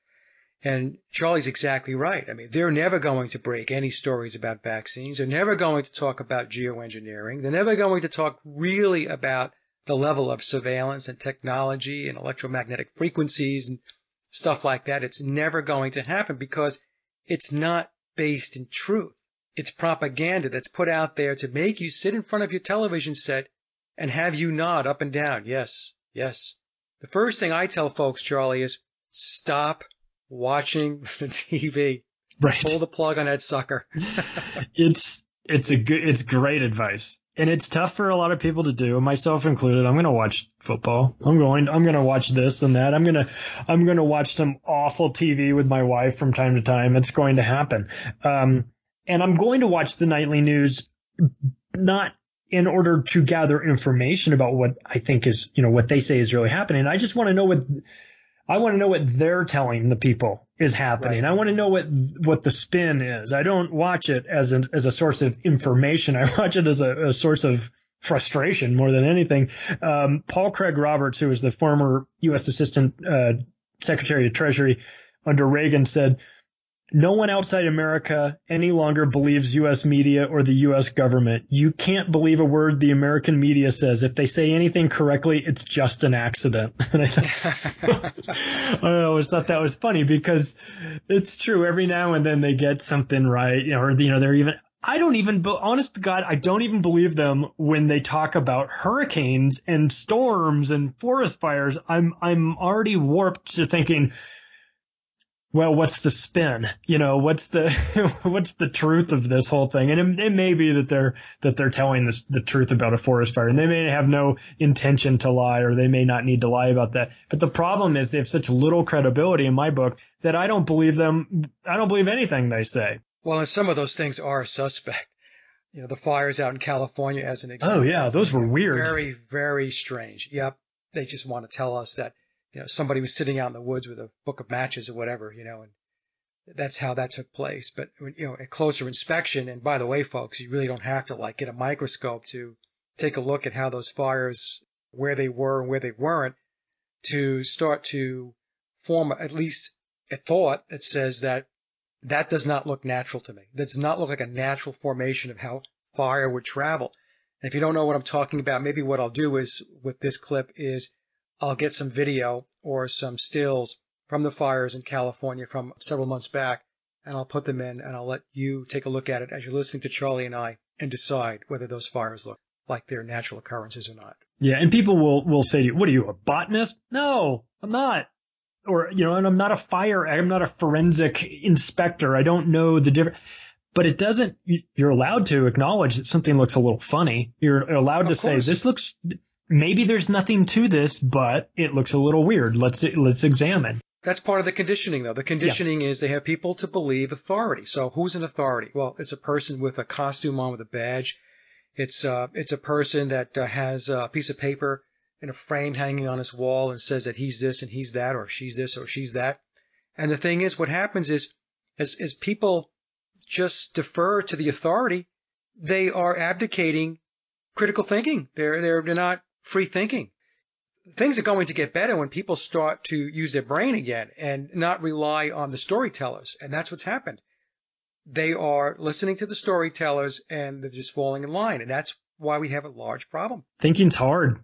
And Charlie's exactly right. I mean, they're never going to break any stories about vaccines. They're never going to talk about geoengineering. They're never going to talk really about the level of surveillance and technology and electromagnetic frequencies and stuff like that. It's never going to happen because it's not based in truth. It's propaganda that's put out there to make you sit in front of your television set and have you nod up and down. Yes, yes. The first thing I tell folks, Charlie, is stop watching the TV. Right. Pull the plug on that sucker. It's great advice. And it's tough for a lot of people to do, myself included. I'm going to watch football. I'm going to watch this and that. I'm going to watch some awful TV with my wife from time to time. It's going to happen. And I'm going to watch the nightly news, not in order to gather information about what I think is, what they say is really happening. I just want to know what they're telling the people is happening. Right. I want to know what the spin is. I don't watch it as a source of information. I watch it as a source of frustration more than anything. Paul Craig Roberts, who was the former U.S. Assistant Secretary of Treasury under Reagan, said, "No one outside America any longer believes U.S. media or the U.S. government. You can't believe a word the American media says. If they say anything correctly, it's just an accident." And I always thought that was funny because it's true. Every now and then they get something right, or they're even. Honest to God, I don't even believe them when they talk about hurricanes and storms and forest fires. I'm already warped to thinking, well, what's the spin? What's the truth of this whole thing? And it may be that they're telling the truth about a forest fire, and they may have no intention to lie, or they may not need to lie about that. But the problem is they have such little credibility in my book that I don't believe them. I don't believe anything they say. Well, and some of those things are suspect. The fires out in California, as an example. Oh, yeah, those were weird. Very, very strange. Yep. They just want to tell us that, somebody was sitting out in the woods with a book of matches or whatever, and that's how that took place. But, a closer inspection, and by the way, folks, you really don't have to get a microscope to take a look at how those fires, where they were and where they weren't, to start to form at least a thought that says that does not look natural to me. That does not look like a natural formation of how fire would travel. And if you don't know what I'm talking about, maybe what I'll do is with this clip is I'll get some video or some stills from the fires in California from several months back, and I'll put them in, and I'll let you take a look at it as you're listening to Charlie and I and decide whether those fires look like they're natural occurrences or not. Yeah, and people will say to you, "What are you, a botanist?" No, I'm not. Or, and I'm not a forensic inspector. I don't know the difference. But it doesn't, you're allowed to acknowledge that something looks a little funny. You're allowed to say, maybe there's nothing to this, but it looks a little weird. Let's examine. That's part of the conditioning, though. The conditioning is they have people to believe authority. So who's an authority? Well, it's a person with a costume on with a badge. It's a person that has a piece of paper in a frame hanging on his wall and says that he's this and he's that, or she's this or she's that. And the thing is, what happens is, as people just defer to the authority, they are abdicating critical thinking. They're not free thinking. Things are going to get better when people start to use their brain again and not rely on the storytellers. And that's what's happened. They are listening to the storytellers and they're just falling in line. And that's why we have a large problem. Thinking's hard.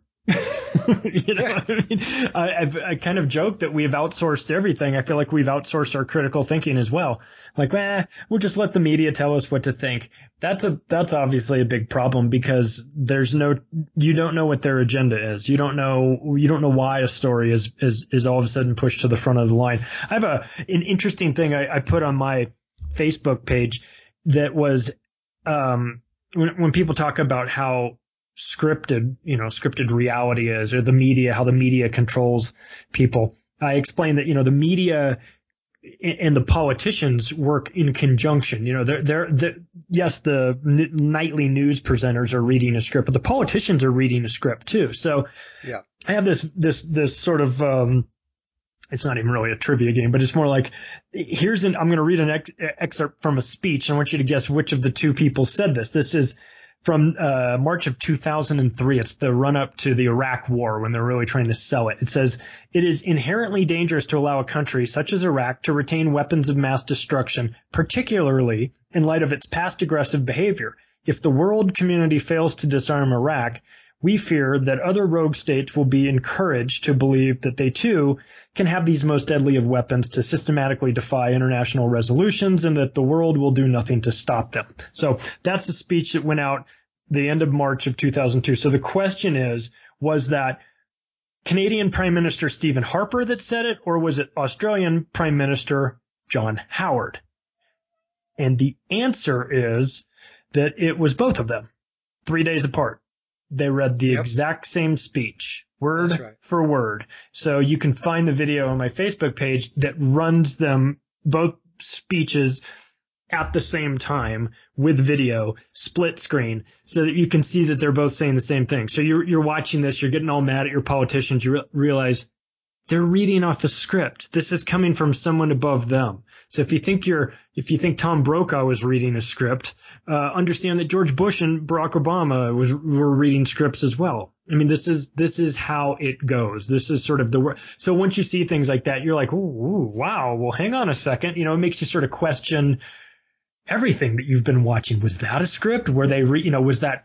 I kind of joke that we've outsourced everything. I feel like we've outsourced our critical thinking as well. We'll just let the media tell us what to think. That's obviously a big problem because you don't know what their agenda is. You don't know why a story is all of a sudden pushed to the front of the line. I have an interesting thing I put on my Facebook page that was, when people talk about how scripted reality is, or how the media controls people. I explained that, the media and the politicians work in conjunction. Yes, the nightly news presenters are reading a script, but the politicians are reading a script too. So yeah, I have this sort of, it's not even really a trivia game, but it's more like, I'm going to read an excerpt from a speech. And I want you to guess which of the two people said this. This is from March of 2003. It's the run-up to the Iraq War when they're really trying to sell it. It says, "It is inherently dangerous to allow a country such as Iraq to retain weapons of mass destruction, particularly in light of its past aggressive behavior. If the world community fails to disarm Iraq, we fear that other rogue states will be encouraged to believe that they too can have these most deadly of weapons to systematically defy international resolutions, and that the world will do nothing to stop them." So that's the speech that went out the end of March of 2002. So the question is, was that Canadian Prime Minister Stephen Harper that said it, or was it Australian Prime Minister John Howard? And the answer is that it was both of them, 3 days apart. They read the exact same speech, word for word. So you can find the video on my Facebook page that runs them, both speeches, at the same time with video, split screen, so that you can see that they're both saying the same thing. So you're watching this, you're getting all mad at your politicians. You realize they're reading off a script. This is coming from someone above them. So if you think Tom Brokaw was reading a script, understand that George Bush and Barack Obama were reading scripts as well. I mean, this is how it goes. This is sort of so once you see things like that, you're like, ooh, wow, well, hang on a second. It makes you sort of question everything that you've been watching. Was that a script? Were they, was that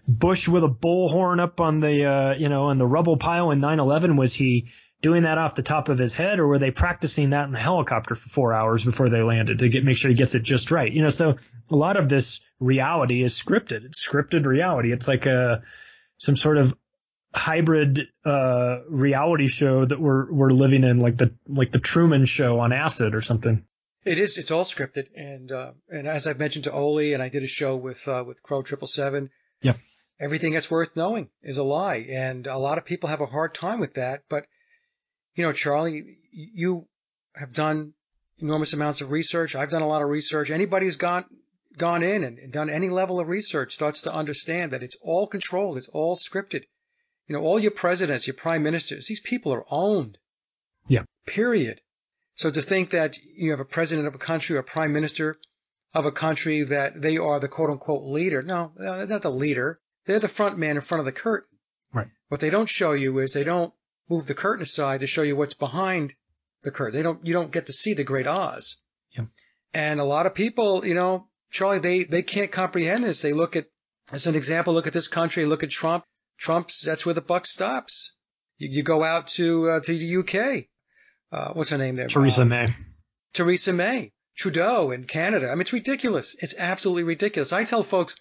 Bush with a bullhorn up on the, on the rubble pile in 9/11? Was he doing that off the top of his head, or were they practicing that in the helicopter for 4 hours before they landed to make sure he gets it just right? So a lot of this reality is scripted. It's scripted reality. It's like some sort of hybrid reality show that we're living in, like the Truman Show on acid or something. It is. It's all scripted, and as I've mentioned to Oli, and I did a show with Crow 777. Yep. Everything that's worth knowing is a lie, and a lot of people have a hard time with that. But Charlie, you have done enormous amounts of research. I've done a lot of research. Anybody who's gone in and done any level of research starts to understand that it's all controlled. It's all scripted. All your presidents, your prime ministers, these people are owned. Yeah. Period. So to think that you have a president of a country or a prime minister of a country that they are the quote unquote leader. No, they're not the leader. They're the front man in front of the curtain. Right. What they don't show you is they don't move the curtain aside to show you what's behind the curtain. You don't get to see the great Oz. Yeah. And a lot of people, Charlie, they can't comprehend this. They look at, as an example, look at this country, look at Trump. That's where the buck stops. You go out to the UK. What's her name there? Theresa May. Theresa May. Trudeau in Canada. I mean, it's ridiculous. It's absolutely ridiculous. I tell folks,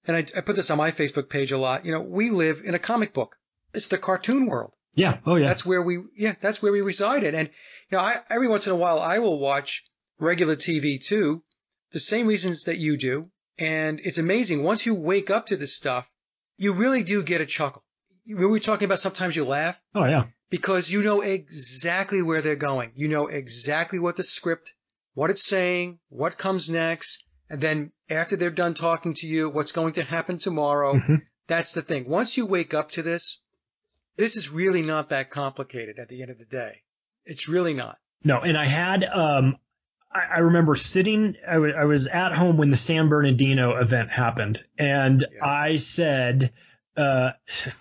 and I put this on my Facebook page a lot, we live in a comic book. It's the cartoon world. Yeah. Oh, yeah. That's where we resided. And, every once in a while I will watch regular TV too, the same reasons that you do. And it's amazing. Once you wake up to this stuff, you really do get a chuckle. We were talking about sometimes you laugh. Oh, yeah. Because you know exactly where they're going. You know exactly what the script, what it's saying, what comes next. And then after they're done talking to you, what's going to happen tomorrow. Mm-hmm. That's the thing. Once you wake up to this is really not that complicated at the end of the day. It's really not. No. And I had, I remember sitting, I was at home when the San Bernardino event happened. And yeah. I said,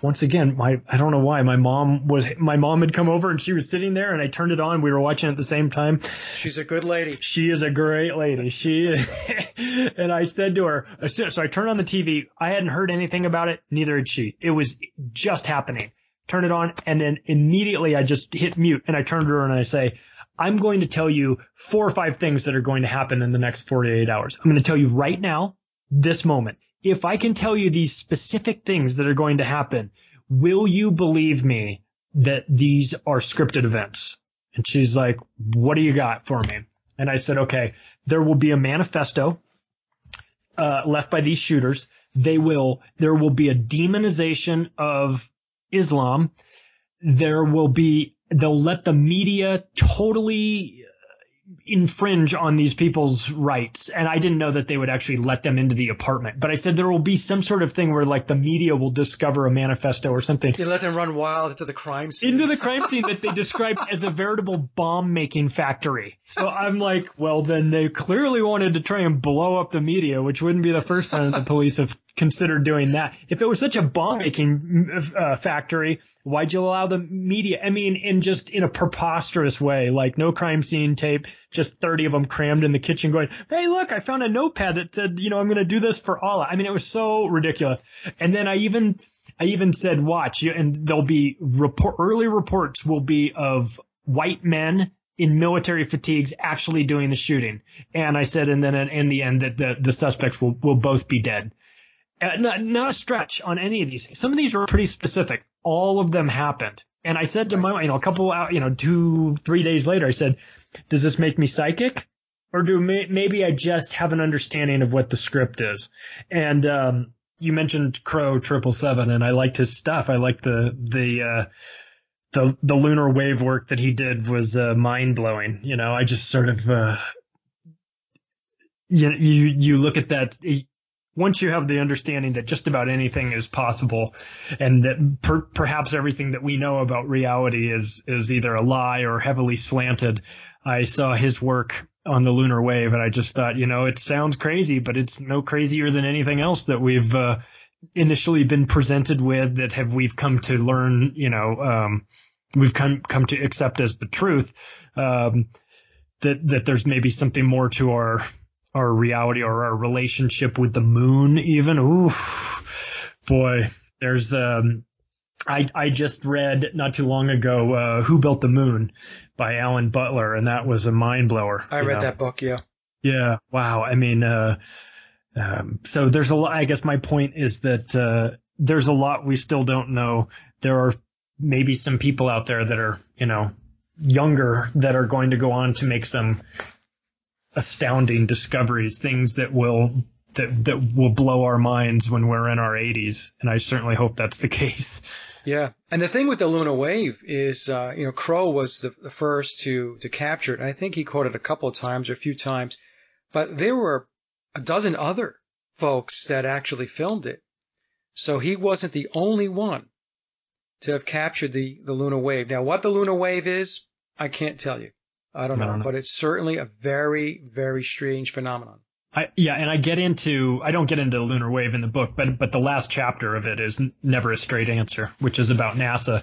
once again, I don't know why my mom had come over and she was sitting there and I turned it on. We were watching at the same time. She's a good lady. She is a great lady. And I said to her, so I turned on the TV. I hadn't heard anything about it. Neither had she. It was just happening. Turn it on. And then immediately I just hit mute and I turned to her and I say, I'm going to tell you 4 or 5 things that are going to happen in the next 48 hours. I'm going to tell you right now, this moment. If I can tell you these specific things that are going to happen, will you believe me that these are scripted events? And she's like, what do you got for me? And I said, okay, there will be a manifesto left by these shooters. There will be a demonization of Islam. They'll let the media totally infringe on these people's rights. And I didn't know that they would actually let them into the apartment. But I said there will be some sort of thing where like the media will discover a manifesto or something. You let them run wild into the crime scene. Into the crime scene that they described as a veritable bomb-making factory. So I'm like, well, then they clearly wanted to try and blow up the media, which wouldn't be the first time the police have considered doing that. If it was such a bomb-making factory, why'd you allow the media? I mean, in a preposterous way, like no crime scene tape, just 30 of them crammed in the kitchen going, hey, look, I found a notepad that said, I'm going to do this for Allah. I mean, it was so ridiculous. And then I even said, watch, and there'll be early reports will be of white men in military fatigues actually doing the shooting. And I said, and then in the end that the suspects will both be dead. Not a stretch on any of these things. Some of these were pretty specific. All of them happened. And I said to my, a couple out, 2-3 days later, I said, does this make me psychic? Or maybe I just have an understanding of what the script is? And you mentioned Crow 777, and I liked his stuff. I liked the lunar wave work that he did was mind blowing. I just sort of you look at that. once you have the understanding that just about anything is possible, and that perhaps everything that we know about reality is either a lie or heavily slanted. I saw his work on the lunar wave, and I just thought, it sounds crazy, but it's no crazier than anything else that we've initially been presented with, that we've come to learn, we've come to accept as the truth, that there's maybe something more to our reality or our relationship with the moon even. Ooh, boy, there's I just read not too long ago Who Built the Moon by Alan Butler, and that was a mind blower. I read that book, yeah. Yeah, wow. I mean, so there's a lot. I guess my point is that there's a lot we still don't know. There are maybe some people out there that are, younger, that are going to go on to make some astounding discoveries, things that will blow our minds when we're in our 80s, and I certainly hope that's the case. Yeah, and the thing with the lunar wave is, Crow was the first to capture it, and I think he caught it a couple of times or a few times, but there were a dozen other folks that actually filmed it, so he wasn't the only one to have captured the lunar wave. Now, what the lunar wave is, I can't tell you. I don't know, but it's certainly a very, very strange phenomenon. And I don't get into the lunar wave in the book, but the last chapter of it is Never a Straight Answer, which is about NASA.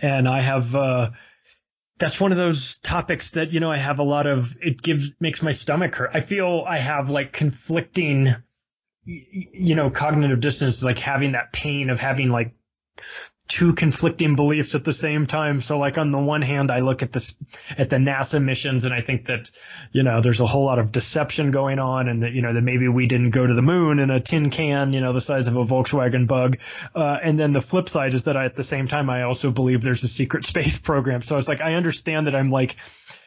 And I have, that's one of those topics that, I have a lot of, makes my stomach hurt. I feel I have like conflicting, cognitive dissonance, like having that pain of having like two conflicting beliefs at the same time. So like on the one hand, I look at the NASA missions, and I think that, there's a whole lot of deception going on, and that, that maybe we didn't go to the moon in a tin can, the size of a Volkswagen Bug. And then the flip side is that at the same time, I also believe there's a secret space program. So it's like, I understand that I'm like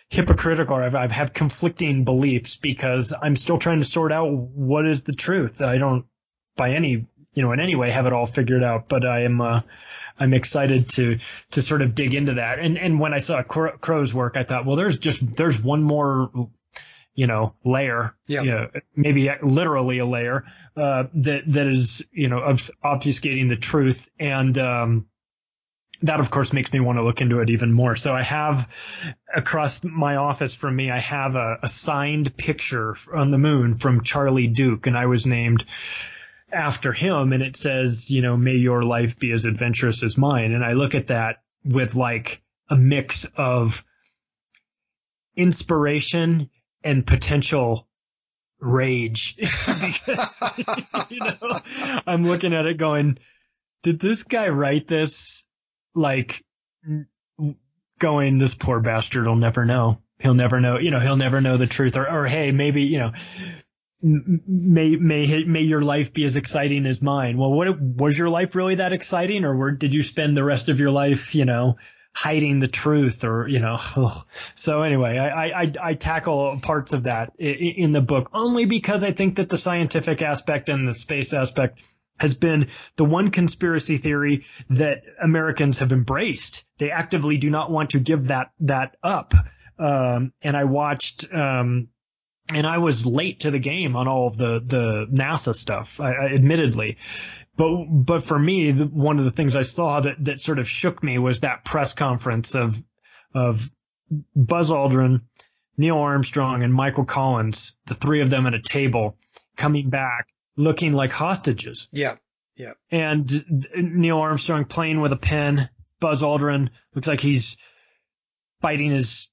hypocritical, or I have conflicting beliefs, because I'm still trying to sort out what is the truth. I don't by any, in any way have it all figured out, but I'm excited to sort of dig into that. And when I saw Crow's work, I thought, well, there's one more, layer, maybe literally a layer, that is, obfuscating the truth. And, that of course makes me want to look into it even more. So I have across my office from me, I have a signed picture on the moon from Charlie Duke, and I was named after him, and it says, may your life be as adventurous as mine. And I look at that with like a mix of inspiration and potential rage. Because, I'm looking at it going, did this guy write this like going, this poor bastard will never know. He'll never know, he'll never know the truth, or hey, maybe, may your life be as exciting as mine. Well, was your life really that exciting, or did you spend the rest of your life, hiding the truth, or, So anyway, I tackle parts of that in the book, only because I think that the scientific aspect and the space aspect has been the one conspiracy theory that Americans have embraced. They actively do not want to give that up. And I watched, and I was late to the game on all of the NASA stuff, admittedly. But for me, one of the things I saw that sort of shook me was that press conference of Buzz Aldrin, Neil Armstrong, and Michael Collins, the three of them at a table, coming back looking like hostages. Yeah, yeah. And Neil Armstrong playing with a pen. Buzz Aldrin looks like he's biting his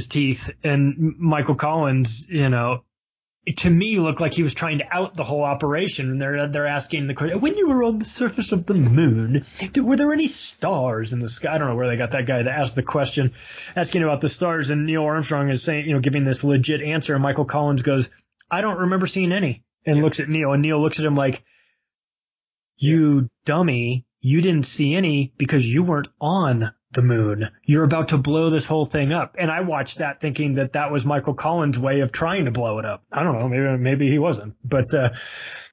teeth. And Michael Collins, to me looked like he was trying to out the whole operation. And they're asking the question, when you were on the surface of the moon, were there any stars in the sky? I don't know where they got that guy to ask the question, asking about the stars. And Neil Armstrong is saying, giving this legit answer. And Michael Collins goes, I don't remember seeing any. And looks at Neil, and Neil looks at him like, you dummy, you didn't see any because you weren't on the moon. You're about to blow this whole thing up. And I watched that thinking that was Michael Collins' way of trying to blow it up. I don't know. Maybe he wasn't. But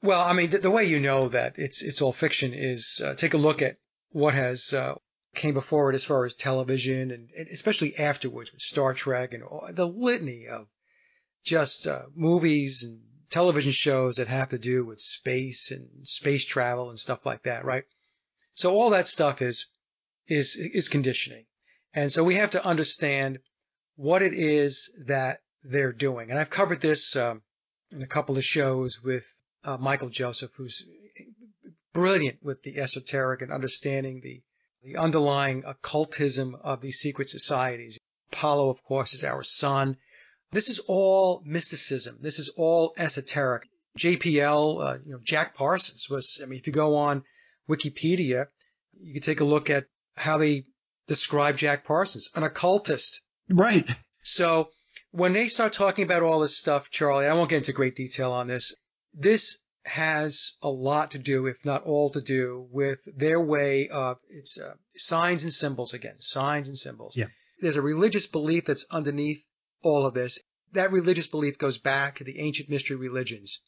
well, I mean, the way that it's all fiction is take a look at what has came before it as far as television, and especially afterwards with Star Trek and the litany of just movies and television shows that have to do with space and space travel and stuff like that, right? So all that stuff is conditioning. And so we have to understand what it is that they're doing. And I've covered this in a couple of shows with Michael Joseph, who's brilliant with the esoteric and understanding the underlying occultism of these secret societies. Apollo, of course, is our sun. This is all mysticism. This is all esoteric. JPL, Jack Parsons was, if you go on Wikipedia, you can take a look at how they describe Jack Parsons, an occultist. Right. So when they start talking about all this stuff, Charlie, I won't get into great detail on this. This has a lot to do, if not all to do, with their way of, it's signs and symbols again, signs and symbols. Yeah. There's a religious belief that's underneath all of this. That religious belief goes back to the ancient mystery religions.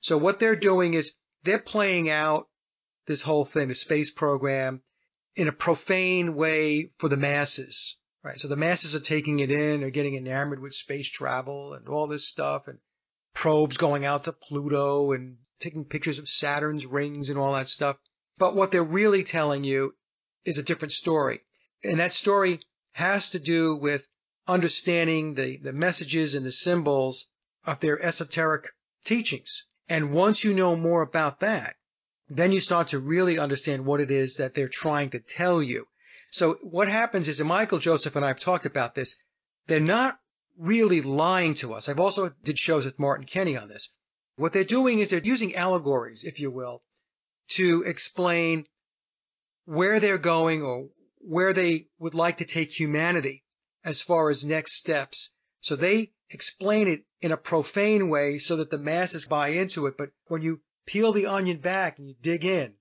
So what they're doing is they're playing out this whole thing, the space program, in a profane way for the masses, right? So the masses are taking it in, they're getting enamored with space travel and all this stuff, and probes going out to Pluto and taking pictures of Saturn's rings and all that stuff. But what they're really telling you is a different story. And that story has to do with understanding the messages and the symbols of their esoteric teachings. And once you know more about that, then you start to really understand what it is that they're trying to tell you. So what happens is, and Michael Joseph and I have talked about this, they're not really lying to us. I've also did shows with Martin Kenny on this. What they're doing is they're using allegories, if you will, to explain where they're going or where they would like to take humanity as far as next steps. So they explain it in a profane way so that the masses buy into it. But when you peel the onion back and you dig in,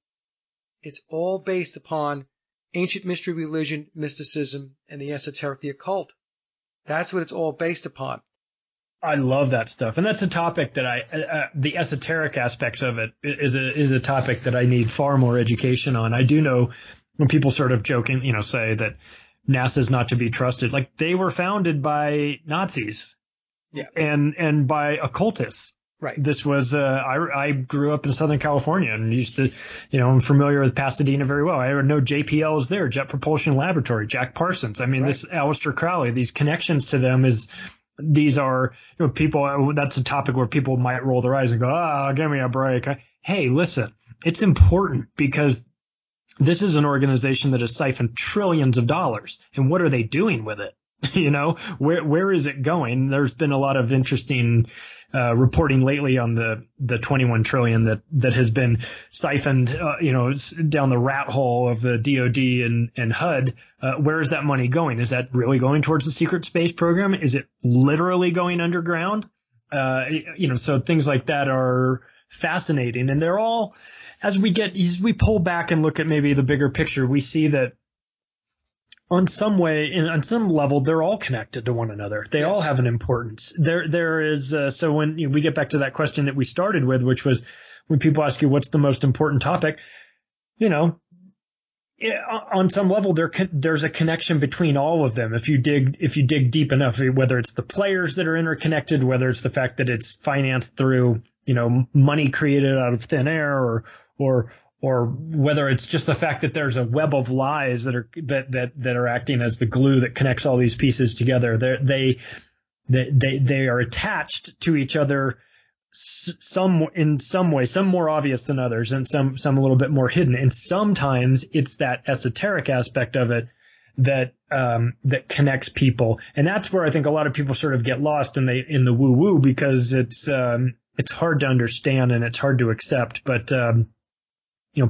it's all based upon ancient mystery religion, mysticism, and the esoteric, the occult. That's what it's all based upon. I love that stuff. And that's a topic that the esoteric aspects of it is a topic that I need far more education on. I do know when people sort of joking, say that NASA's not to be trusted, like they were founded by Nazis, yeah, and by occultists. Right. This was, I grew up in Southern California and used to, I'm familiar with Pasadena very well. I know JPL is there, Jet Propulsion Laboratory, Jack Parsons. Right. This Aleister Crowley, these connections to them these are, people, that's a topic where people might roll their eyes and go, give me a break. Hey, listen, it's important because this is an organization that has siphoned trillions of dollars. And what are they doing with it? Where is it going? There's been a lot of interesting reporting lately on the 21 trillion that has been siphoned, down the rat hole of the DOD and HUD. Where is that money going? Is that really going towards the secret space program? Is it literally going underground? So things like that are fascinating, and they're all, as we pull back and look at maybe the bigger picture, we see that on some level, they're all connected to one another. They all have an importance. There is, so when we get back to that question that we started with, which was when people ask you, what's the most important topic? On some level, there's a connection between all of them. If you dig deep enough, whether it's the players that are interconnected, whether it's the fact that it's financed through, money created out of thin air or whether it's just the fact that there's a web of lies that are acting as the glue that connects all these pieces together. They are attached to each other in some way, some more obvious than others, and some a little bit more hidden. And sometimes it's that esoteric aspect of it that connects people. And that's where I think a lot of people sort of get lost in the woo woo, because it's hard to understand and it's hard to accept. But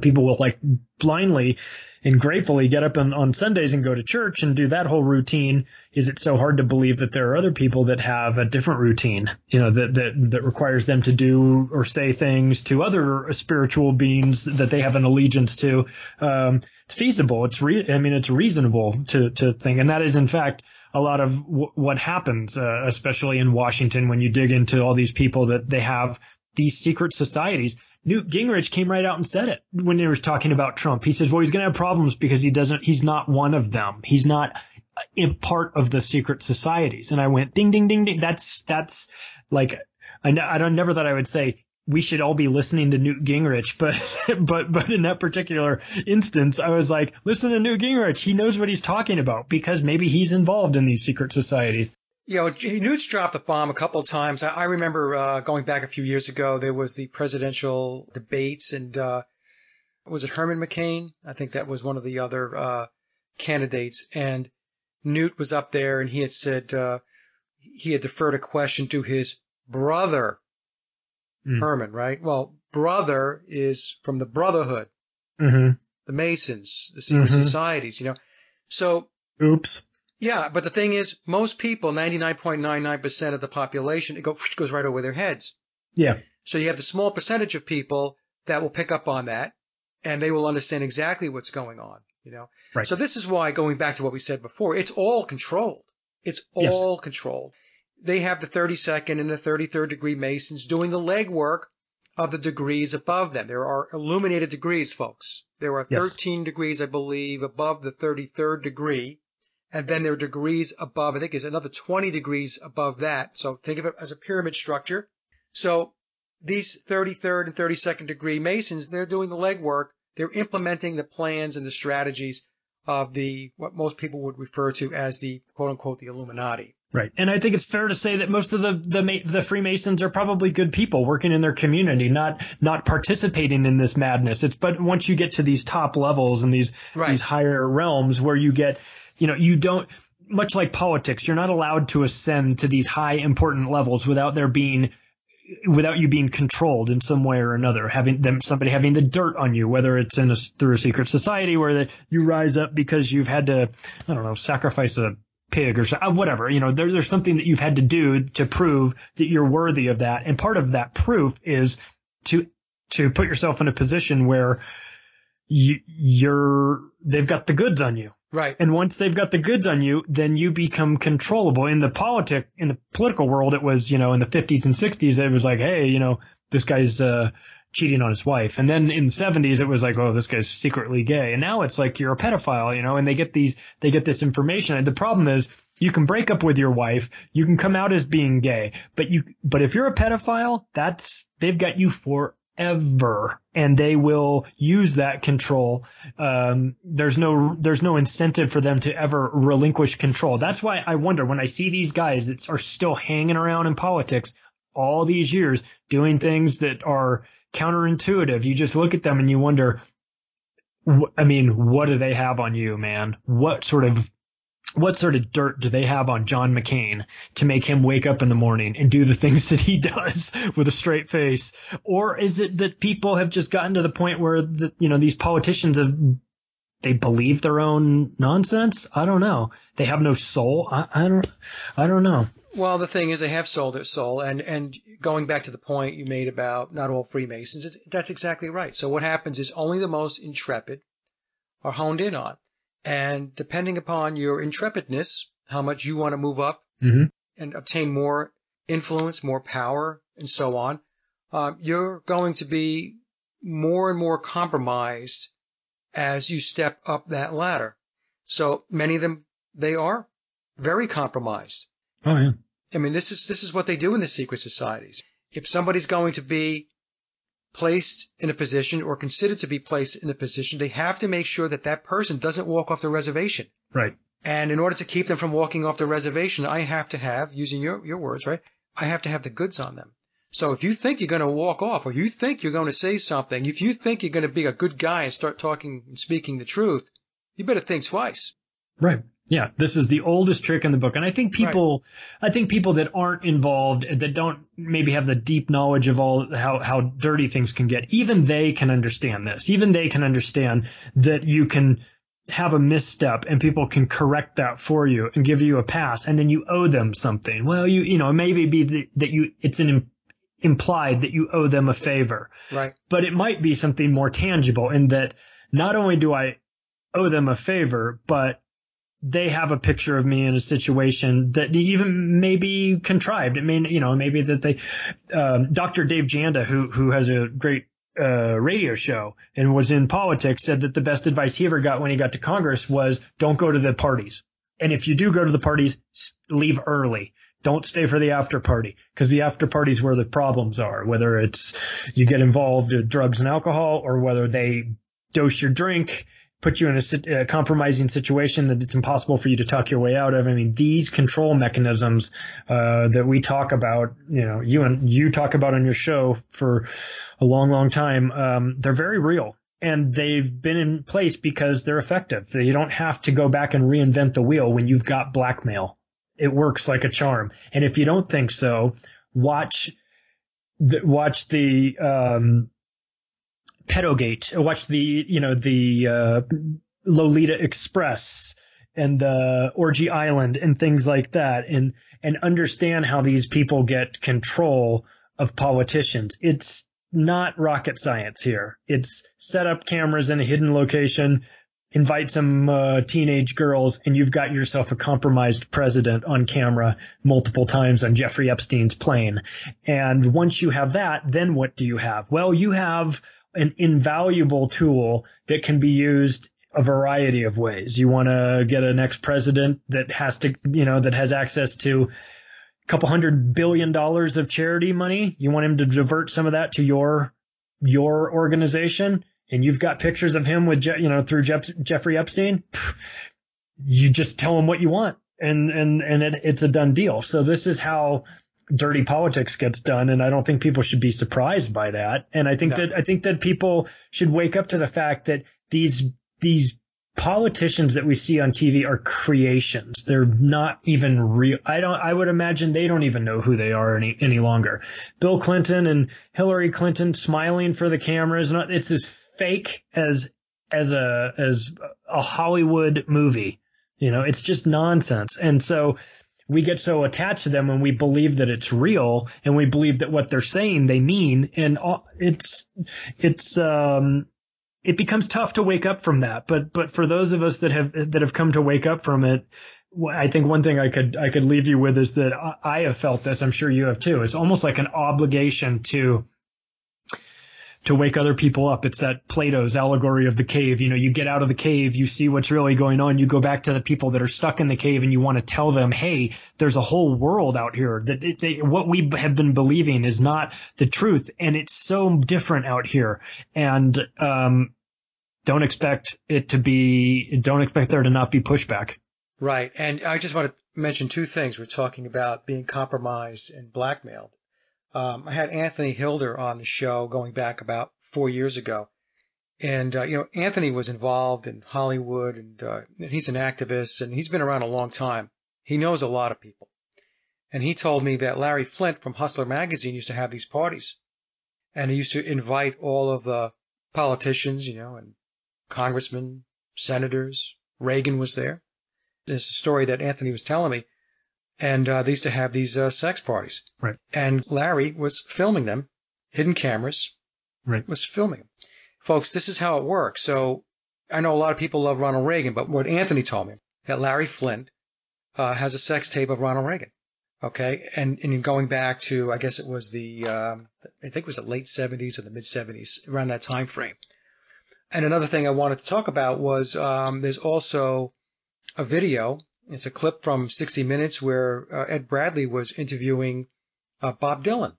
people will like blindly and gratefully get up on Sundays and go to church and do that whole routine. Is it so hard to believe that there are other people that have a different routine, that requires them to do or say things to other spiritual beings that they have an allegiance to? It's feasible. It's reasonable to think. And that is, in fact, a lot of what happens, especially in Washington, when you dig into all these people that they have these secret societies. Newt Gingrich came right out and said it when he was talking about Trump. He says, well, he's going to have problems because he's not one of them. He's not a part of the secret societies. And I went, ding, ding, ding, ding. That's like I don't never thought I would say we should all be listening to Newt Gingrich, but in that particular instance, I was like, listen to Newt Gingrich. He knows what he's talking about because maybe he's involved in these secret societies. Newt's dropped the bomb a couple of times. I remember going back a few years ago, there was the presidential debates, and was it Herman McCain? I think that was one of the other candidates, and Newt was up there, and he had said he had deferred a question to his brother, Herman, right? Well, brother is from the Brotherhood, the Masons, the secret societies, So, oops. Yeah, but the thing is, most people, 99.99% of the population, it goes right over their heads. Yeah. So you have the small percentage of people that will pick up on that, and they will understand exactly what's going on, Right. So this is why, going back to what we said before, it's all controlled. It's all controlled. They have the 32nd and the 33rd degree Masons doing the legwork of the degrees above them. There are illuminated degrees, folks. There are 13 degrees, I believe, above the 33rd degree. And then there are degrees above, I think there's another 20 degrees above that. So think of it as a pyramid structure. So these 33rd and 32nd degree Masons, they're doing the legwork. They're implementing the plans and the strategies of what most people would refer to as the quote unquote the Illuminati. Right. And I think it's fair to say that most of the Freemasons are probably good people working in their community, not participating in this madness. But once you get to these top levels and these higher realms where you get, you don't, much like politics, you're not allowed to ascend to these high important levels without you being controlled in some way or another, somebody having the dirt on you, whether it's through a secret society where you rise up because you've had to, I don't know, sacrifice a pig or whatever, there's something that you've had to do to prove that you're worthy of that. And part of that proof is to put yourself in a position where they've got the goods on you. Right. And once they've got the goods on you, then you become controllable. In the political world, it was, in the 50s and 60s, it was like, hey, this guy's cheating on his wife. And then in the 70s, it was like, oh, this guy's secretly gay. And now it's like you're a pedophile, and they get this information. And the problem is you can break up with your wife. You can come out as being gay. But if you're a pedophile, they've got you forever, and they will use that control. There's no incentive for them to ever relinquish control. That's why I wonder when I see these guys that are still hanging around in politics all these years doing things that are counterintuitive. You just look at them and you wonder, what do they have on you, man? What sort of dirt do they have on John McCain to make him wake up in the morning and do the things that he does with a straight face? Or is it that people have just gotten to the point where these politicians they believe their own nonsense? I don't know. They have no soul. I don't know. Well, the thing is, they have sold their soul, and going back to the point you made about not all Freemasons, that's exactly right. So what happens is only the most intrepid are honed in on. And depending upon your intrepidness, how much you want to move up and obtain more influence, more power, and so on, you're going to be more and more compromised as you step up that ladder. So many of them, they are very compromised. Oh, yeah. This is what they do in the secret societies. If somebody's going to be placed in a position or considered to be placed in a position, they have to make sure that person doesn't walk off the reservation. Right. And in order to keep them from walking off the reservation, I have to have, using your words, right, I have to have the goods on them. So if you think you're going to walk off, or you think you're going to say something, if you think you're going to be a good guy and start talking and speaking the truth, you better think twice. Right. Yeah, this is the oldest trick in the book. And I think people that aren't involved, that don't maybe have the deep knowledge of all how dirty things can get, even they can understand this. Even they can understand that you can have a misstep and people can correct that for you and give you a pass, and then you owe them something. Well, it maybe be it's implied that you owe them a favor. Right. But it might be something more tangible in that not only do I owe them a favor, but they have a picture of me in a situation that even may be contrived. It may, maybe that they, Dr. Dave Janda, who has a great radio show and was in politics, said that the best advice he ever got when he got to Congress was don't go to the parties. And if you do go to the parties, leave early. Don't stay for the after party, because the after party is where the problems are, whether it's you get involved in drugs and alcohol, or whether they dose your drink, put you in a compromising situation that it's impossible for you to talk your way out of. I mean, these control mechanisms that we talk about, you talk about on your show for a long, long time, they're very real. And they've been in place because they're effective. You don't have to go back and reinvent the wheel when you've got blackmail. It works like a charm. And if you don't think so, watch the Pedogate. Watch the Lolita Express and the Orgy Island and things like that, and understand how these people get control of politicians. It's not rocket science here. It's set up cameras in a hidden location, invite some teenage girls, and you've got yourself a compromised president on camera multiple times on Jeffrey Epstein's plane. And once you have that, then what do you have? Well, you have an invaluable tool that can be used a variety of ways. You want to get an ex-president that has to, that has access to a couple $100 billion of charity money. You want him to divert some of that to your organization, and you've got pictures of him with, through Jeffrey Epstein. You just tell him what you want, and it's a done deal. So this is how dirty politics gets done, and I don't think people should be surprised by that. And I think that people should wake up to the fact that these politicians that we see on TV are creations. They're not even real. I would imagine they don't even know who they are any longer. Bill Clinton and Hillary Clinton smiling for the cameras, it's as fake as a Hollywood movie. It's just nonsense. And so we get so attached to them, and we believe that it's real, and we believe that what they're saying they mean, and it becomes tough to wake up from that. But for those of us that have come to wake up from it, I think one thing I could leave you with is that I have felt this. I'm sure you have too. It's almost like an obligation to wake other people up. It's that Plato's allegory of the cave. You get out of the cave, you see what's really going on. You go back to the people that are stuck in the cave, and you want to tell them, hey, there's a whole world out here that what we have been believing is not the truth. And it's so different out here. And, don't expect there to not be pushback. Right. And I just want to mention two things. We're talking about being compromised and blackmailed. I had Anthony Hilder on the show going back about 4 years ago. And, Anthony was involved in Hollywood, and he's an activist, and he's been around a long time. He knows a lot of people. And he told me that Larry Flint from Hustler Magazine used to have these parties. And he used to invite all of the politicians, and congressmen, senators. Reagan was there. There's a story that Anthony was telling me. And they used to have these sex parties. Right. And Larry was filming them, hidden cameras, right, was filming them. Folks, this is how it works. So I know a lot of people love Ronald Reagan, but what Anthony told me, that Larry Flint has a sex tape of Ronald Reagan. Okay. And going back to, I guess it was I think it was the late 70s or the mid 70s, around that time frame. And another thing I wanted to talk about was there's also a video. It's a clip from 60 Minutes where Ed Bradley was interviewing Bob Dylan.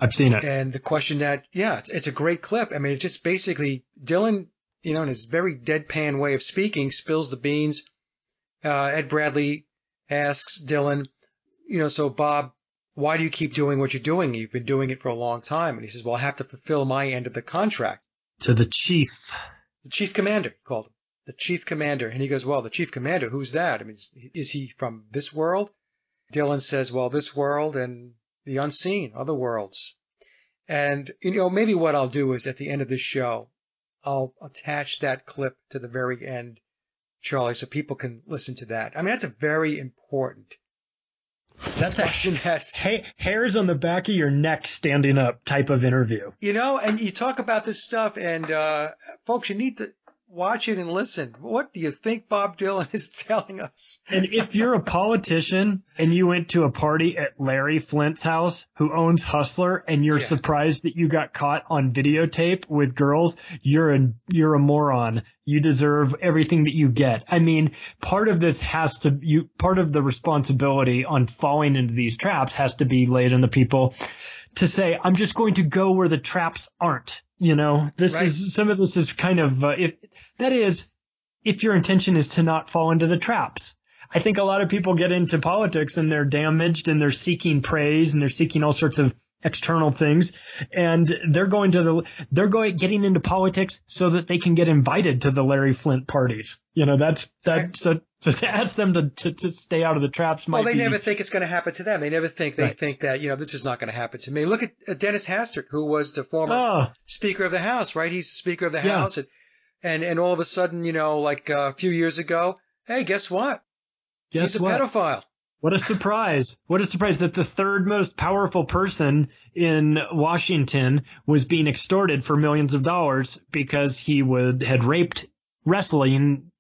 I've seen it. And the question it's a great clip. I mean, it just basically Dylan, in his very deadpan way of speaking, spills the beans. Ed Bradley asks Dylan, so Bob, why do you keep doing what you're doing? You've been doing it for a long time. And he says, well, I have to fulfill my end of the contract. To the chief. The chief commander, he called him. The chief commander. And he goes, well, the chief commander, who's that? I mean, is he from this world? Dylan says, well, this world and the unseen, other worlds. And, maybe what I'll do is at the end of this show, I'll attach that clip to the very end, Charlie, so people can listen to that. I mean, that's a very important discussion. Hairs on the back of your neck standing up type of interview. And you talk about this stuff, and folks, you need to watch it and listen. What do you think Bob Dylan is telling us? And if you're a politician and you went to a party at Larry Flint's house, who owns Hustler, and you're surprised that you got caught on videotape with girls, you're a moron. You deserve everything that you get. I mean, part of the responsibility on falling into these traps has to be laid on the people to say, I'm just going to go where the traps aren't. Some of this is kind of, if your intention is to not fall into the traps. I think a lot of people get into politics and they're damaged and they're seeking praise and they're seeking all sorts of external things, and they're getting into politics so that they can get invited to the Larry Flint parties. So to ask them to stay out of the traps might be. Well, they never think it's going to happen to them. They never think think that, this is not going to happen to me. Look at Dennis Hastert, who was the former Speaker of the House, right? He's Speaker of the House. And all of a sudden, like a few years ago, hey, guess what? He's a pedophile. What a surprise. What a surprise that the third most powerful person in Washington was being extorted for millions of dollars because he had raped wrestling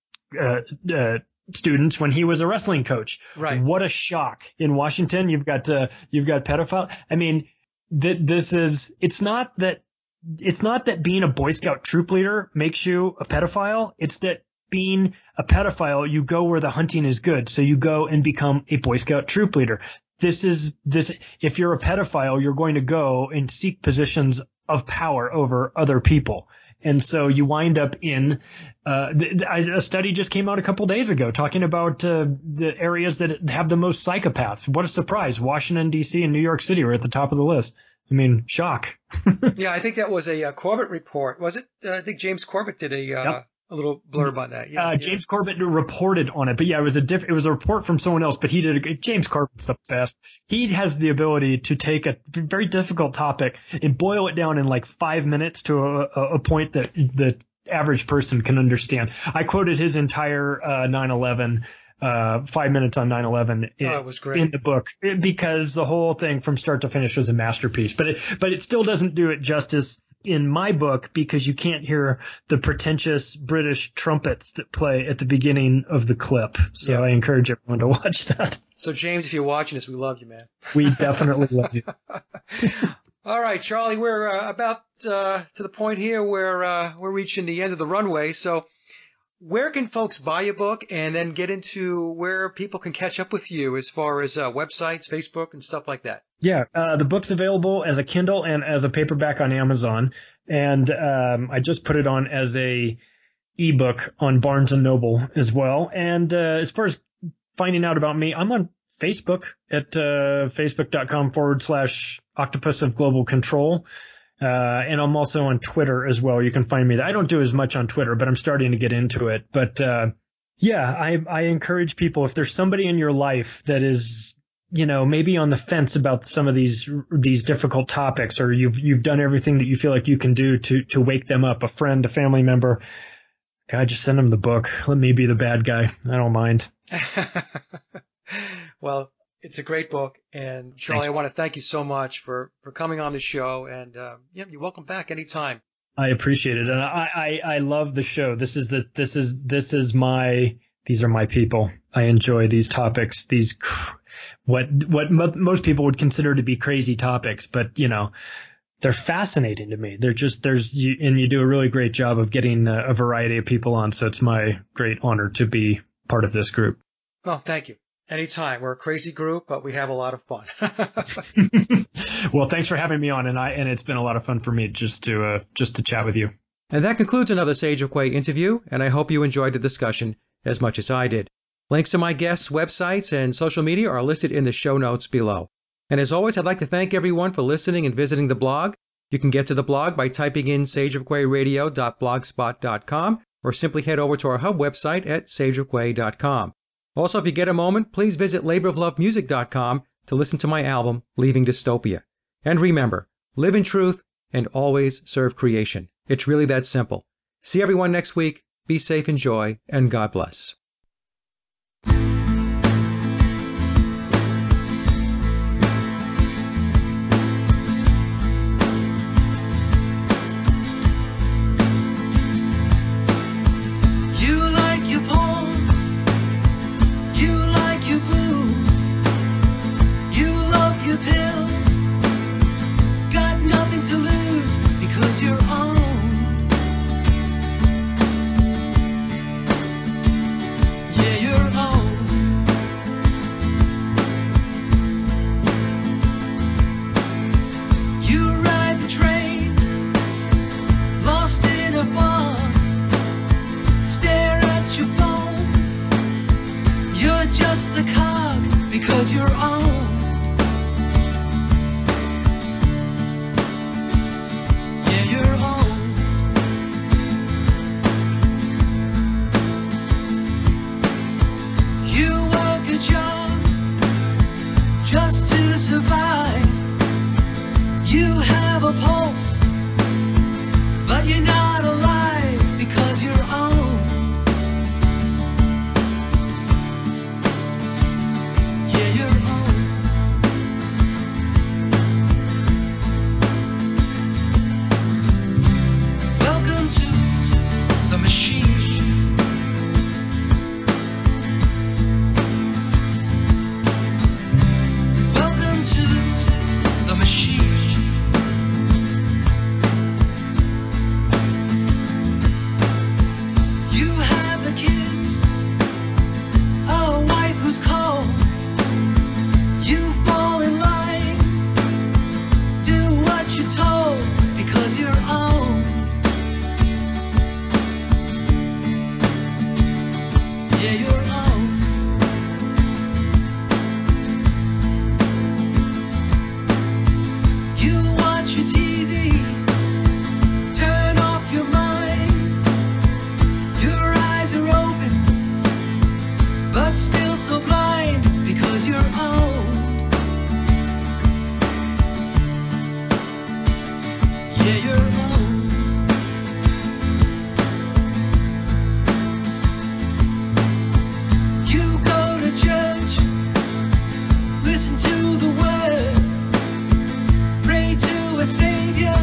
students when he was a wrestling coach. Right. What a shock. In Washington, you've got pedophile. I mean, it's not that being a Boy Scout troop leader makes you a pedophile. It's that being a pedophile, you go where the hunting is good. So you go and become a Boy Scout troop leader. If you're a pedophile, you're going to go and seek positions of power over other people. And so you wind up in a study just came out a couple days ago talking about the areas that have the most psychopaths. What a surprise. Washington, D.C. and New York City are at the top of the list. I mean, shock. Yeah, I think that was a Corbett report. Was it? I think James Corbett did a little blurb on that. Yeah, James Corbett reported on it, but yeah, it was a report from someone else, but he did James Corbett's the best. He has the ability to take a very difficult topic and boil it down in like 5 minutes to a point that the average person can understand. I quoted his entire 9/11 5 minutes on 9/11 it was great. In the book, because the whole thing from start to finish was a masterpiece, but it still doesn't do it justice in my book, because you can't hear the pretentious British trumpets that play at the beginning of the clip. So I encourage everyone to watch that. So James, if you're watching this, we love you, man. We definitely love you. All right, Charlie, we're about to the point here where we're reaching the end of the runway. So where can folks buy your book, and then get into where people can catch up with you as far as websites, Facebook, and stuff like that? Yeah, the book's available as a Kindle and as a paperback on Amazon, and I just put it on as a ebook on Barnes & Noble as well. And as far as finding out about me, I'm on Facebook at facebook.com/Octopus of Global Control. And I'm also on Twitter as well. You can find me there. I don't do as much on Twitter, but I'm starting to get into it. But I encourage people, if there's somebody in your life that is, maybe on the fence about some of these difficult topics, or you've done everything that you feel like you can do to wake them up, a friend, a family member, God, just send them the book. Let me be the bad guy. I don't mind. Well, it's a great book, and Charlie, Thanks. I want to thank you so much for coming on the show, and you're welcome back anytime. I appreciate it, and I love the show. These are my people. I enjoy these topics. These what most people would consider to be crazy topics, but they're fascinating to me. You do a really great job of getting a variety of people on. So it's my great honor to be part of this group. Well, thank you. Anytime. We're a crazy group, but we have a lot of fun. Well, thanks for having me on, and it's been a lot of fun for me just to chat with you. And that concludes another Sage of Quay interview, and I hope you enjoyed the discussion as much as I did. Links to my guests' websites and social media are listed in the show notes below. And as always, I'd like to thank everyone for listening and visiting the blog. You can get to the blog by typing in sageofquayradio.blogspot.com, or simply head over to our hub website at sageofquay.com. Also, if you get a moment, please visit laboroflovemusic.com to listen to my album, Leaving Dystopia. And remember, live in truth and always serve creation. It's really that simple. See everyone next week. Be safe, enjoy, and God bless. because you're own. Yeah, you're own. You work a job just to survive. You have a pulse, but you're not alive because you're own. Yeah, you're own. Welcome to the machine. Welcome to the machine. You have the kids, a wife who's cold. You fall in line, do what you're told because you're own. Yeah, you're own. You watch your TV, turn off your mind. Your eyes are open, but still so blind because you're own. Yeah, you're own. You go to church, listen to the word, pray to a savior.